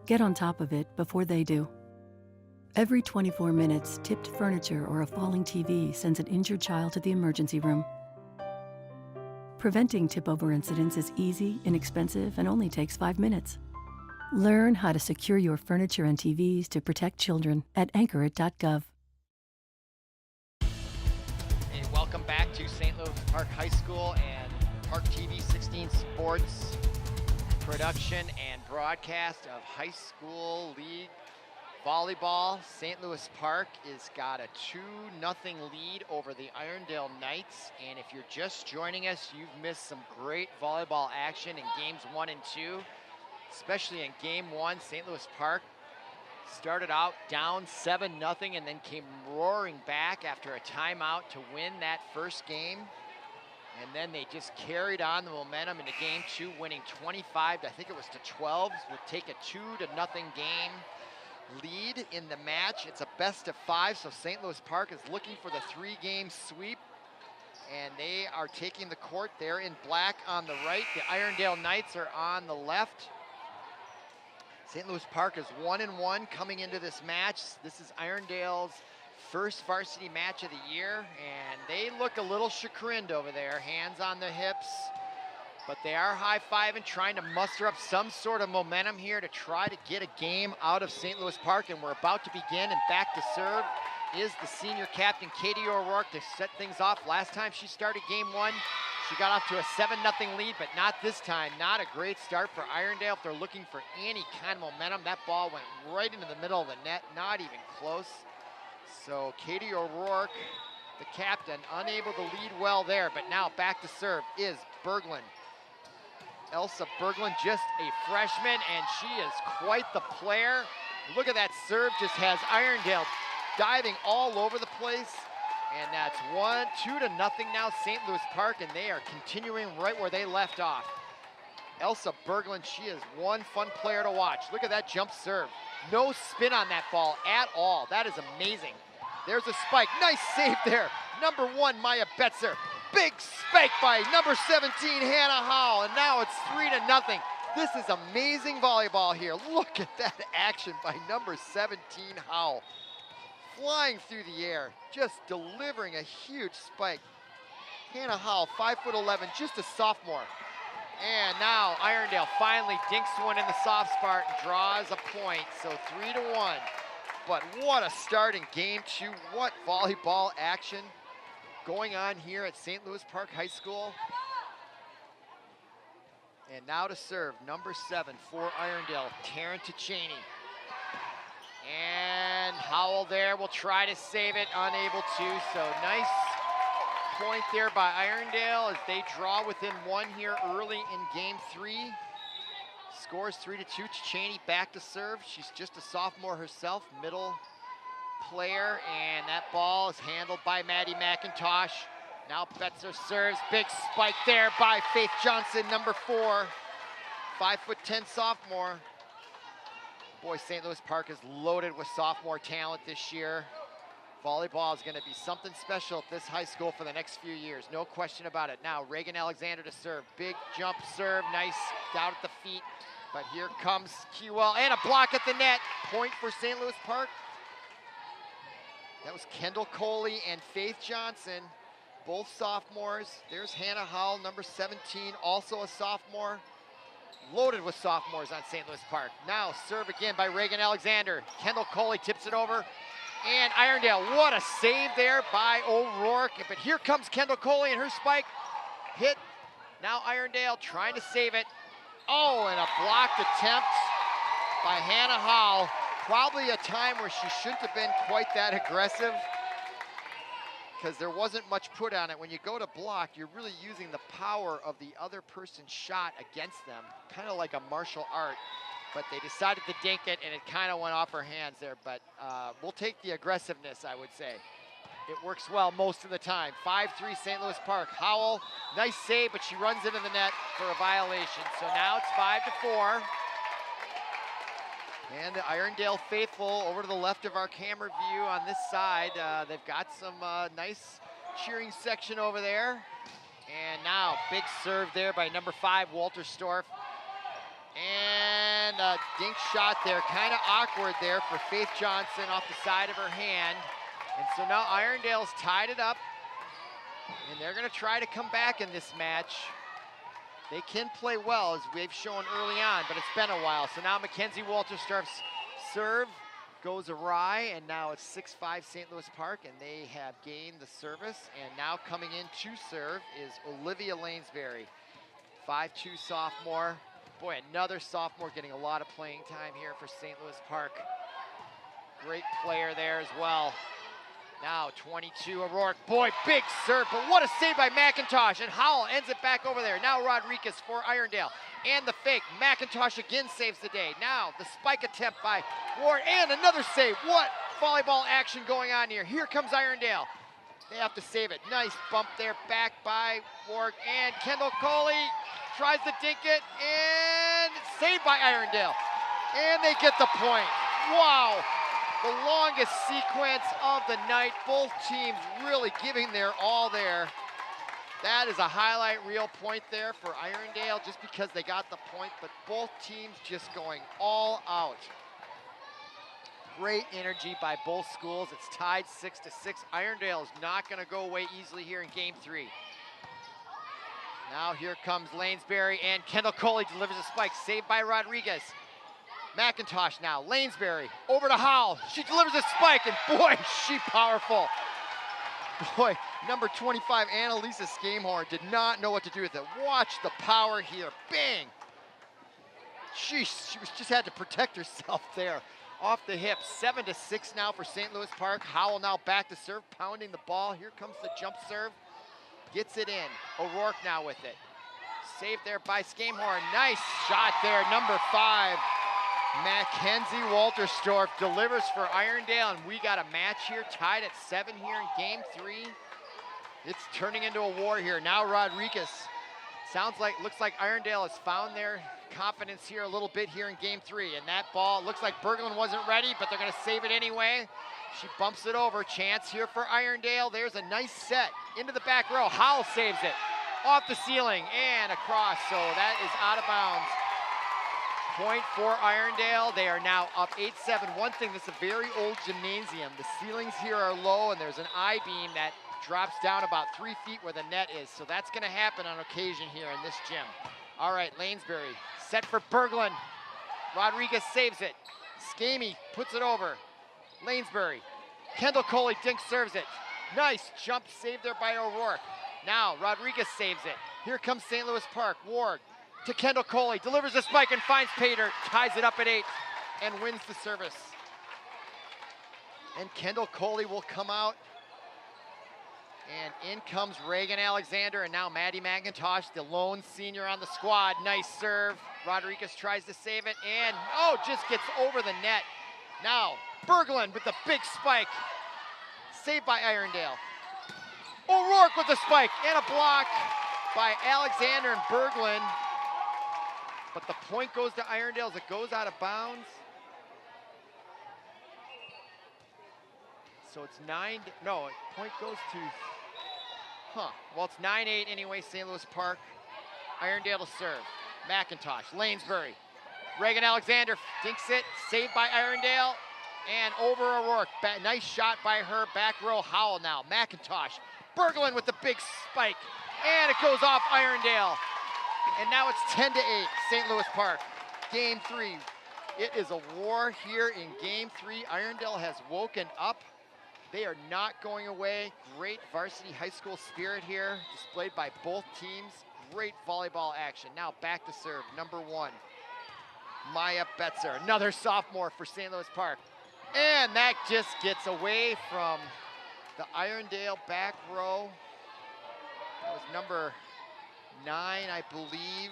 Get on top of it before they do. Every 24 minutes, tipped furniture or a falling TV sends an injured child to the emergency room. Preventing tip-over incidents is easy, inexpensive, and only takes 5 minutes. Learn how to secure your furniture and TVs to protect children at anchorit.gov. Hey, welcome back to St. Louis Park High School and ParkTV 16 Sports production and broadcast of high school league volleyball. St. Louis Park has got a 2-0 lead over the Irondale Knights, and if you're just joining us, you've missed some great volleyball action in games 1 and 2, especially in game 1. St. Louis Park started out down 7-0 and then came roaring back after a timeout to win that first game. And then they just carried on the momentum into game 2, winning 25, I think it was to 12, would take a 2-0 game lead in the match. It's a best of 5, so St. Louis Park is looking for the 3-game sweep, and they are taking the court. They're in black on the right. The Irondale Knights are on the left. St. Louis Park is 1-1 coming into this match. This is Irondale's first varsity match of the year, and they look a little chagrined over there, hands on their hips, but they are high-fiving, trying to muster up some sort of momentum here to try to get a game out of St. Louis Park, and we're about to begin, and back to serve is the senior captain, Katie O'Rourke, to set things off. Last time she started game 1, she got off to a 7-0 lead, but not this time. Not a great start for Irondale if they're looking for any kind of momentum. That ball went right into the middle of the net, not even close. So Katie O'Rourke, the captain, unable to lead well there, but now back to serve is Berglund. Elsa Berglund, just a freshman, and she is quite the player. Look at that serve, just has Irondale diving all over the place. And that's 2-0 now, St. Louis Park, and they are continuing right where they left off. Elsa Berglund, she is one fun player to watch. Look at that jump serve. No spin on that ball at all. That is amazing. There's a spike. Nice save there. Number 1, Maya Betzer. Big spike by number 17, Hannah Howell. And now it's 3-0. This is amazing volleyball here. Look at that action by number 17, Howell. Flying through the air, just delivering a huge spike. Hannah Howell, 5'11", just a sophomore. And now Irondale finally dinks one in the soft spot and draws a point, so 3-1. But what a start in game 2. What volleyball action going on here at St. Louis Park High School. And now to serve, number 7 for Irondale, Taryn Tichaney. And Howell there will try to save it, unable to. So nice point there by Irondale as they draw within one here early in game 3. Scores 3-2. Cheney back to serve. She's just a sophomore herself, middle player, and that ball is handled by Maddie McIntosh. Now Betzer serves, big spike there by Faith Johnson, number 4, 5'10" sophomore. Boy, St. Louis Park is loaded with sophomore talent this year. Volleyball is going to be something special at this high school for the next few years, no question about it. Now Reagan Alexander to serve, big jump serve, nice down at the feet. But here comes Kewell and a block at the net. Point for St. Louis Park. That was Kendall Coley and Faith Johnson, both sophomores. There's Hannah Howell, number 17, also a sophomore. Loaded with sophomores on St. Louis Park. Now serve again by Reagan Alexander. Kendall Coley tips it over. And Irondale, what a save there by O'Rourke. But here comes Kendall Coley and her spike hit. Now Irondale trying to save it. Oh, and a blocked attempt by Hannah Howell. Probably a time where she shouldn't have been quite that aggressive because there wasn't much put on it. When you go to block, you're really using the power of the other person's shot against them, kind of like a martial art. But they decided to dink it, and it kind of went off her hands there. But we'll take the aggressiveness, I would say. It works well most of the time. 5-3 St. Louis Park. Howell, nice save, but she runs into the net for a violation. So now it's 5-4. And the Irondale faithful over to the left of our camera view on this side. They've got some nice cheering section over there. And now big serve there by number 5, Walter Storff. And a dink shot there, kind of awkward there for Faith Johnson off the side of her hand. And so now Irondale's tied it up, and they're gonna try to come back in this match. They can play well, as we've shown early on, but it's been a while. So now Mackenzie Walter-Storff's serve goes awry, and now it's 6-5 St. Louis Park, and they have gained the service. And now coming in to serve is Olivia Lanesbury, 5'2" sophomore. Boy, another sophomore getting a lot of playing time here for St. Louis Park. Great player there as well. Now 22, O'Rourke. Boy, big serve, but what a save by McIntosh. And Howell ends it back over there. Now Rodriguez for Irondale. And the fake. McIntosh again saves the day. Now the spike attempt by Ward. And another save. What volleyball action going on here. Here comes Irondale. They have to save it. Nice bump there, back by Ward. And Kendall Coley tries to dink it. And it's saved by Irondale. And they get the point. Wow. The longest sequence of the night. Both teams really giving their all there. That is a highlight reel point there for Irondale just because they got the point, but both teams just going all out. Great energy by both schools. It's tied 6-6. Irondale is not going to go away easily here in game 3. Now here comes Lanesbury, and Kendall Coley delivers a spike, saved by Rodriguez. McIntosh now, Lanesbury, over to Howell. She delivers a spike, and boy, is she powerful. Boy, number 25, Annalisa Scamehorn, did not know what to do with it. Watch the power here, bang. She just had to protect herself there. Off the hip, 7-6 now for St. Louis Park. Howell now back to serve, pounding the ball. Here comes the jump serve, gets it in. O'Rourke now with it. Saved there by Scamehorn, nice shot there, number 5. Mackenzie Walter-Storff delivers for Irondale, and we got a match here, tied at 7 here in game 3. It's turning into a war here. Now Rodriguez. Looks like Irondale has found their confidence here a little bit here in game 3. And that ball, looks like Berglund wasn't ready, but they're gonna save it anyway. She bumps it over, chance here for Irondale. There's a nice set into the back row. Howell saves it off the ceiling and across, so that is out of bounds. Point for Irondale. They are now up 8-7. One thing, this is a very old gymnasium. The ceilings here are low, and there's an I-beam that drops down about 3 feet where the net is. So that's gonna happen on occasion here in this gym. All right, Lanesbury, set for Berglund. Rodriguez saves it. Scamey puts it over. Lanesbury. Kendall Coley dink serves it. Nice jump save there by O'Rourke. Now Rodriguez saves it. Here comes St. Louis Park. Ward to Kendall Coley, delivers a spike and finds Pater, ties it up at 8 and wins the service. And Kendall Coley will come out. And in comes Reagan Alexander, and now Maddie McIntosh, the lone senior on the squad. Nice serve. Rodriguez tries to save it, and just gets over the net. Now, Berglund with the big spike. Saved by Irondale. O'Rourke with the spike, and a block by Alexander and Berglund. But the point goes to Irondale as it goes out of bounds. So it's point goes to, well, it's 9-8 anyway, St. Louis Park. Irondale to serve. McIntosh, Lanesbury. Reagan Alexander dinks it, saved by Irondale, and over O'Rourke. Nice shot by her, back row Howell now. McIntosh, Berglund with the big spike, and it goes off Irondale. And now it's 10-8, St. Louis Park. Game 3. It is a war here in Game 3. Irondale has woken up. They are not going away. Great varsity high school spirit here, displayed by both teams. Great volleyball action. Now back to serve, number 1, Maya Betzer, another sophomore for St. Louis Park. And that just gets away from the Irondale back row. That was number 9, I believe.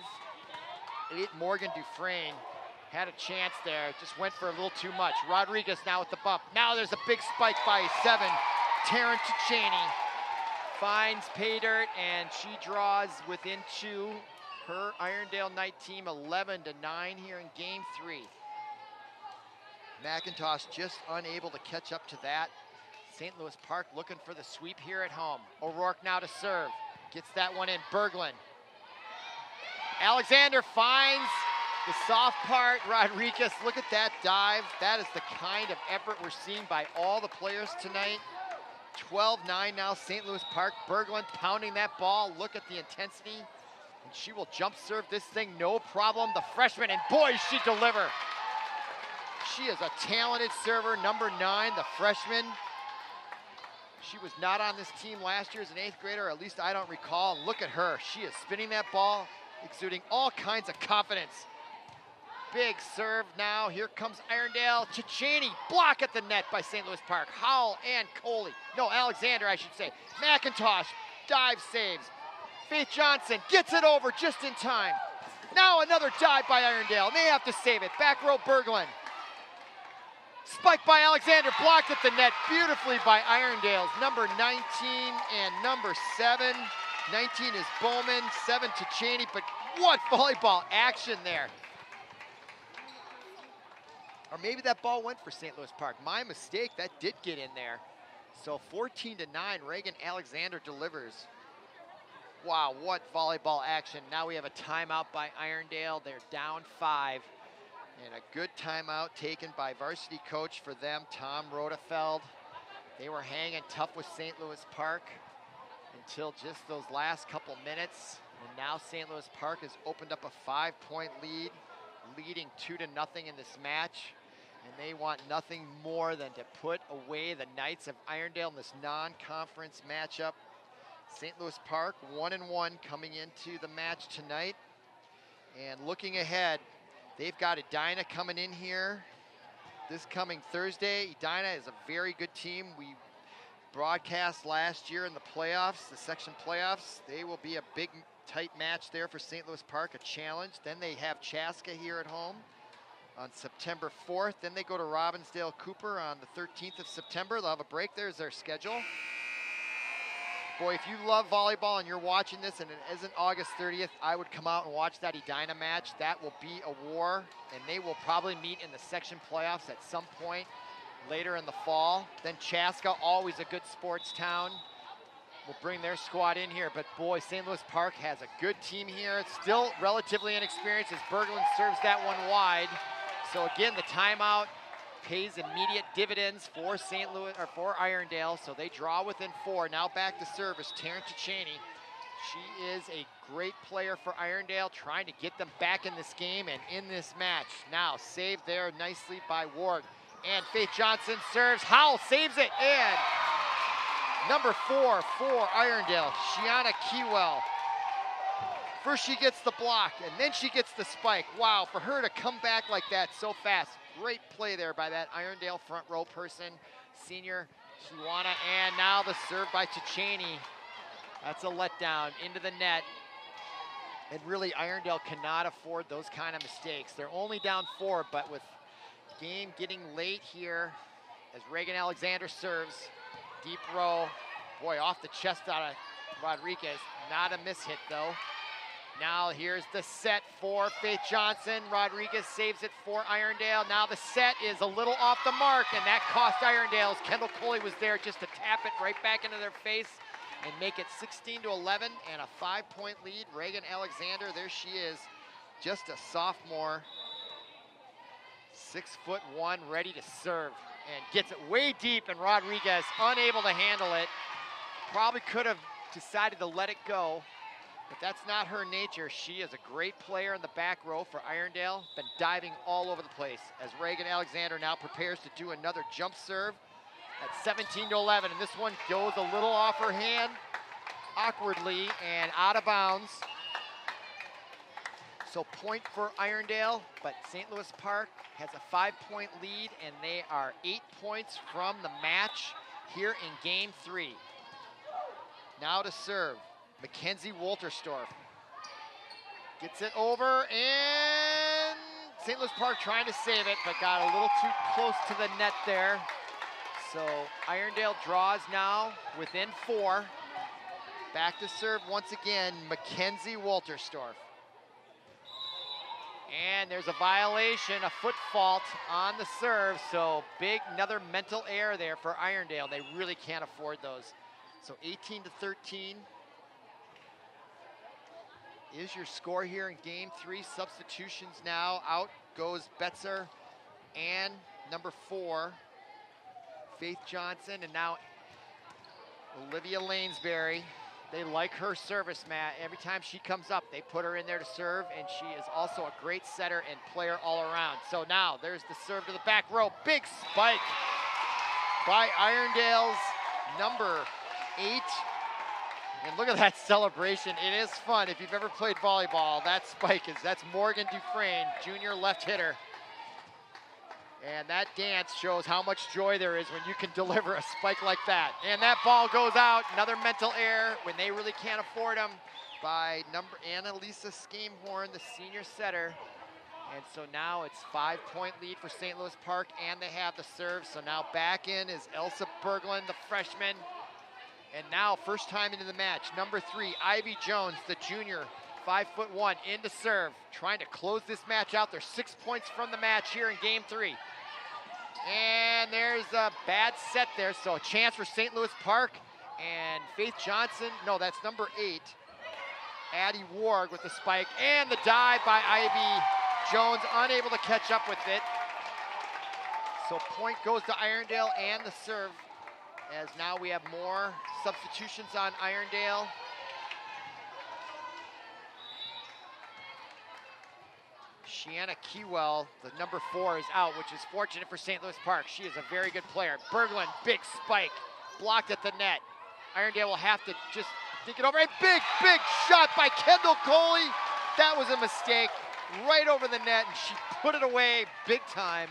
8, Morgan Dufresne. Had a chance there, just went for a little too much. Rodriguez now with the bump. Now there's a big spike by 7, Taryn Cheney. Finds pay dirt, and she draws within 2. Her Irondale Knight team 11-9 here in Game 3. McIntosh just unable to catch up to that. St. Louis Park looking for the sweep here at home. O'Rourke now to serve. Gets that one in, Berglund. Alexander finds the soft part, Rodriguez. Look at that dive. That is the kind of effort we're seeing by all the players tonight. 12-9 now, St. Louis Park. Berglund pounding that ball. Look at the intensity. And she will jump serve this thing, no problem. The freshman, and boy, she deliver. She is a talented server, number 9, the freshman. She was not on this team last year as an 8th grader, or at least I don't recall. Look at her. She is spinning that ball, exuding all kinds of confidence. Big serve now. Here comes Irondale. Cheney, block at the net by St. Louis Park. Howell and Coley. No, Alexander, I should say. McIntosh, dive saves. Faith Johnson gets it over just in time. Now another dive by Irondale, and they have to save it. Back row Berglund. Spike by Alexander, blocked at the net beautifully by Irondale's number 19 and number 7. 19 is Bowman, 7 to Cheney, but what volleyball action there. Or maybe that ball went for St. Louis Park. My mistake, that did get in there. So 14-9, Reagan Alexander delivers. Wow, what volleyball action. Now we have a timeout by Irondale. They're down 5. And a good timeout taken by varsity coach for them, Tom Rodefeld. They were hanging tough with St. Louis Park until just those last couple minutes. And now St. Louis Park has opened up a 5-point lead, leading 2-0 in this match. And they want nothing more than to put away the Knights of Irondale in this non-conference matchup. St. Louis Park 1-1 coming into the match tonight. And looking ahead, they've got Edina coming in here this coming Thursday. Edina is a very good team. We broadcast last year in the playoffs, the section playoffs. They will be a big, tight match there for St. Louis Park, a challenge. Then they have Chaska here at home on September 4th. Then they go to Robbinsdale Cooper on the 13th of September. They'll have a break. There's their schedule. Boy, if you love volleyball and you're watching this and it isn't August 30th, I would come out and watch that Edina match. That will be a war, and they will probably meet in the section playoffs at some point later in the fall. Then Chaska, always a good sports town, will bring their squad in here. But boy, St. Louis Park has a good team here. It's still relatively inexperienced as Berglund serves that one wide. So again, the timeout pays immediate dividends for St. Louis, or for Irondale, so they draw within 4. Now back to service, Taryn Cheney. She is a great player for Irondale, trying to get them back in this game and in this match. Now saved there nicely by Ward. And Faith Johnson serves, Howell saves it, and number 4 for Irondale, Shiana Keywell. First she gets the block, and then she gets the spike. Wow, for her to come back like that so fast. Great play there by that Irondale front row person. senior Kiwana, and now the serve by Tchaney. That's a letdown into the net. And really, Irondale cannot afford those kind of mistakes. They're only down 4, but with game getting late here, as Reagan Alexander serves, deep row, boy, off the chest out of Rodriguez. Not a miss hit though. Now here's the set for Faith Johnson. Rodriguez saves it for Irondale. Now the set is a little off the mark, and that cost Irondale. Kendall Coley was there just to tap it right back into their face and make it 16-11 and a 5-point lead. Reagan Alexander, there she is, just a sophomore, 6'1", ready to serve, and gets it way deep, and Rodriguez unable to handle it. Probably could have decided to let it go, but that's not her nature. She is a great player in the back row for Irondale, been diving all over the place as Reagan Alexander now prepares to do another jump serve at 17-11, and this one goes a little off her hand awkwardly and out of bounds. So point for Irondale, but St. Louis Park has a 5-point lead, and they are 8 points from the match here in game 3. Now to serve, Mackenzie Wolterstorff. Gets it over, and St. Louis Park trying to save it, but got a little too close to the net there. So Irondale draws now within 4. Back to serve once again, Mackenzie Wolterstorff. And there's a violation, a foot fault on the serve, so another mental error there for Irondale. They really can't afford those. So 18-13 is your score here in game 3. Substitutions now. Out goes Betzer and number 4, Faith Johnson, and now Olivia Lanesbury. They like her service, Matt. Every time she comes up, they put her in there to serve, and she is also a great setter and player all around. So now there's the serve to the back row. Big spike by Irondale's number 8. And look at that celebration. It is fun. If you've ever played volleyball, that spike that's Morgan Dufresne, junior left hitter. And that dance shows how much joy there is when you can deliver a spike like that. And that ball goes out. Another mental error when they really can't afford them by Annalisa Scamehorn, the senior setter. And so now it's 5-point lead for St. Louis Park, and they have the serve. So now back in is Elsa Berglund, the freshman. And now first time into the match, number 3, Ivy Jones, the junior, 5'1", into serve, trying to close this match out. They're 6 points from the match here in game 3. And there's a bad set there, so a chance for St. Louis Park. And Faith Johnson, no, that's number 8, Addie Ward with the spike, and the dive by Ivy Jones, unable to catch up with it. So point goes to Irondale and the serve, as now we have more substitutions on Irondale. Shiana Keywell, the number 4, is out, which is fortunate for St. Louis Park. She is a very good player. Berglund, big spike, blocked at the net. Irondale will have to just think it over. A big shot by Kendall Coley. That was a mistake, right over the net, and she put it away big time.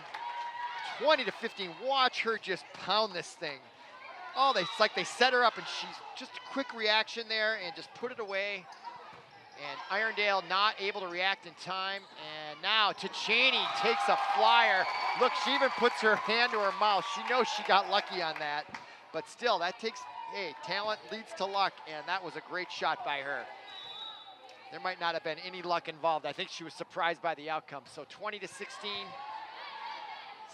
20-15, watch her just pound this thing. Oh, it's like they set her up, and she's just a quick reaction there and just put it away. And Irondale not able to react in time. And now Tchaney takes a flyer. Look, she even puts her hand to her mouth. She knows she got lucky on that. But still, that takes, hey, talent leads to luck, and that was a great shot by her. There might not have been any luck involved. I think she was surprised by the outcome. So 20-16,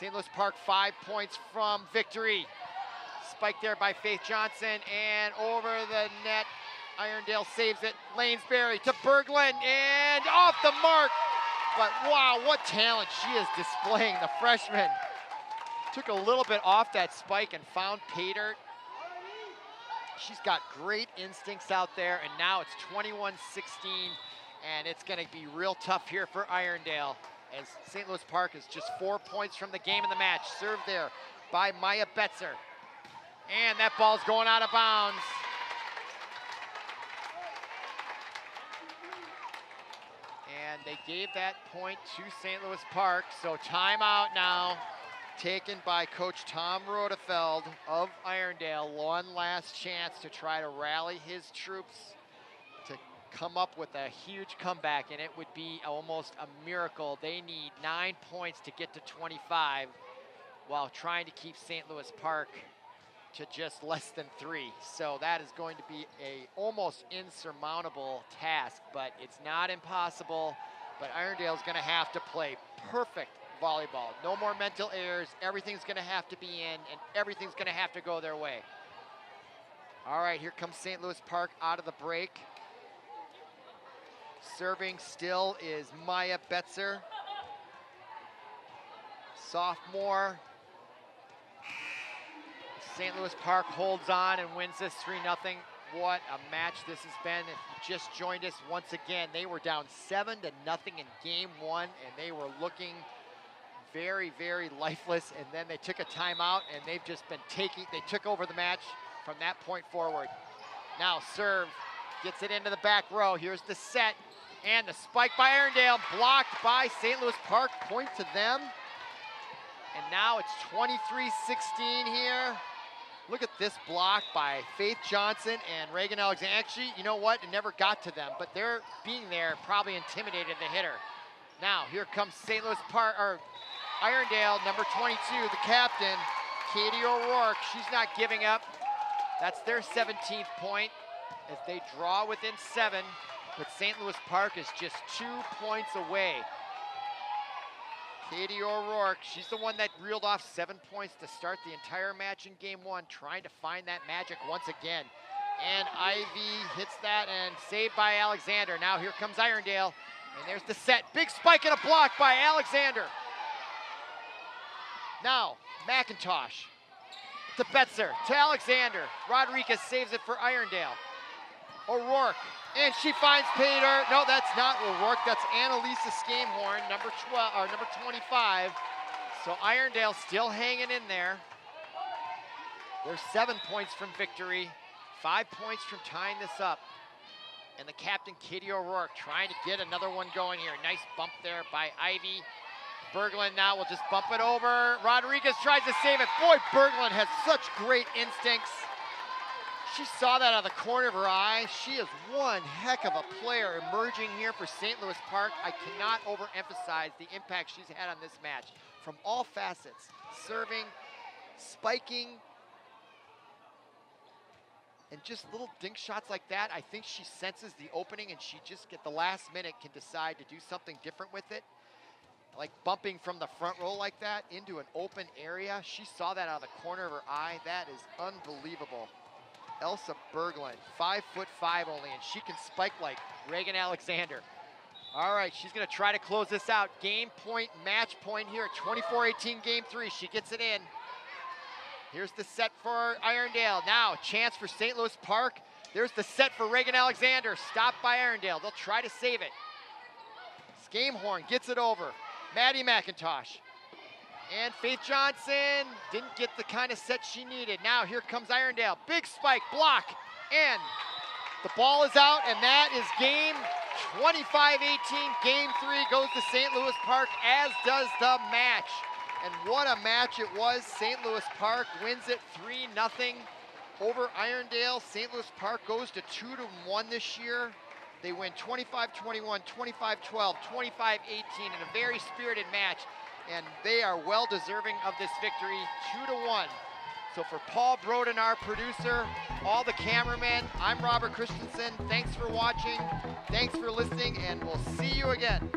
St. Louis Park 5 points from victory. Spike there by Faith Johnson, and over the net, Irondale saves it. Lanesbury to Berglund, and off the mark. But wow, what talent she is displaying, the freshman. Took a little bit off that spike and found pay dirt. She's got great instincts out there, and now it's 21-16, and it's gonna be real tough here for Irondale, as St. Louis Park is just 4 points from the game in the match. Served there by Maya Betzer. And that ball's going out of bounds. And they gave that point to St. Louis Park, so timeout now. taken by Coach Tom Rodefeld of Irondale. One last chance to try to rally his troops to come up with a huge comeback, and it would be almost a miracle. They need 9 points to get to 25 while trying to keep St. Louis Park to just less than 3. So that is going to be a almost insurmountable task, but it's not impossible. But Irondale's gonna have to play perfect volleyball. No more mental errors. Everything's gonna have to be in, and everything's gonna have to go their way. All right, here comes St. Louis Park out of the break. Serving still is Maya Betzer, sophomore. St. Louis Park holds on and wins this 3-0. What a match this has been. If you just joined us once again, they were down 7-0 in game 1, and they were looking very, very lifeless, and then they took a timeout, and they've just been they took over the match from that point forward. Now serve, gets it into the back row. Here's the set, and the spike by Irondale, blocked by St. Louis Park, point to them. And now it's 23-16 here. Look at this block by Faith Johnson and Reagan Alexander. Actually, you know what? It never got to them, but their being there probably intimidated the hitter. Now, here comes St. Louis Park, or Irondale, number 22, the captain, Katie O'Rourke. She's not giving up. That's their 17th point as they draw within 7, but St. Louis Park is just 2 points away. Katie O'Rourke, she's the one that reeled off 7 points to start the entire match in game 1, trying to find that magic once again. And Ivy hits that and saved by Alexander. Now here comes Irondale, and there's the set. Big spike and a block by Alexander. Now, McIntosh to Betzer, to Alexander. Rodriguez saves it for Irondale. O'Rourke, and she finds Peter. No, that's not O'Rourke. That's Annalisa Skamehorn, number 12 or number 25. So Irondale still hanging in there. They're 7 points from victory, 5 points from tying this up. And the captain, Katie O'Rourke, trying to get another one going here. Nice bump there by Ivy. Berglund now will just bump it over. Rodriguez tries to save it. Boy, Berglund has such great instincts. She saw that out of the corner of her eye. She is one heck of a player emerging here for St. Louis Park. I cannot overemphasize the impact she's had on this match from all facets. Serving, spiking, and just little dink shots like that. I think she senses the opening, and she just at the last minute can decide to do something different with it. Like bumping from the front row like that into an open area. She saw that out of the corner of her eye. That is unbelievable. Elsa Berglund, 5'5" only, and she can spike like Reagan Alexander. All right, she's gonna try to close this out. Game point, match point here at 24-18 game 3. She gets it in. Here's the set for Irondale. Now, chance for St. Louis Park. There's the set for Reagan Alexander. Stopped by Irondale. They'll try to save it. Skamehorn gets it over. Maddie McIntosh. And Faith Johnson didn't get the kind of set she needed. Now here comes Irondale. Big spike, block, and the ball is out, and that is game 25-18. Game 3 goes to St. Louis Park, as does the match. And what a match it was. St. Louis Park wins it 3-0 over Irondale. St. Louis Park goes to 2-1 this year. They win 25-21, 25-12, 25-18 in a very spirited match. And they are well deserving of this victory, 2-1. So for Paul Broden, our producer, all the cameramen, I'm Robert Christensen. Thanks for watching, thanks for listening, and we'll see you again.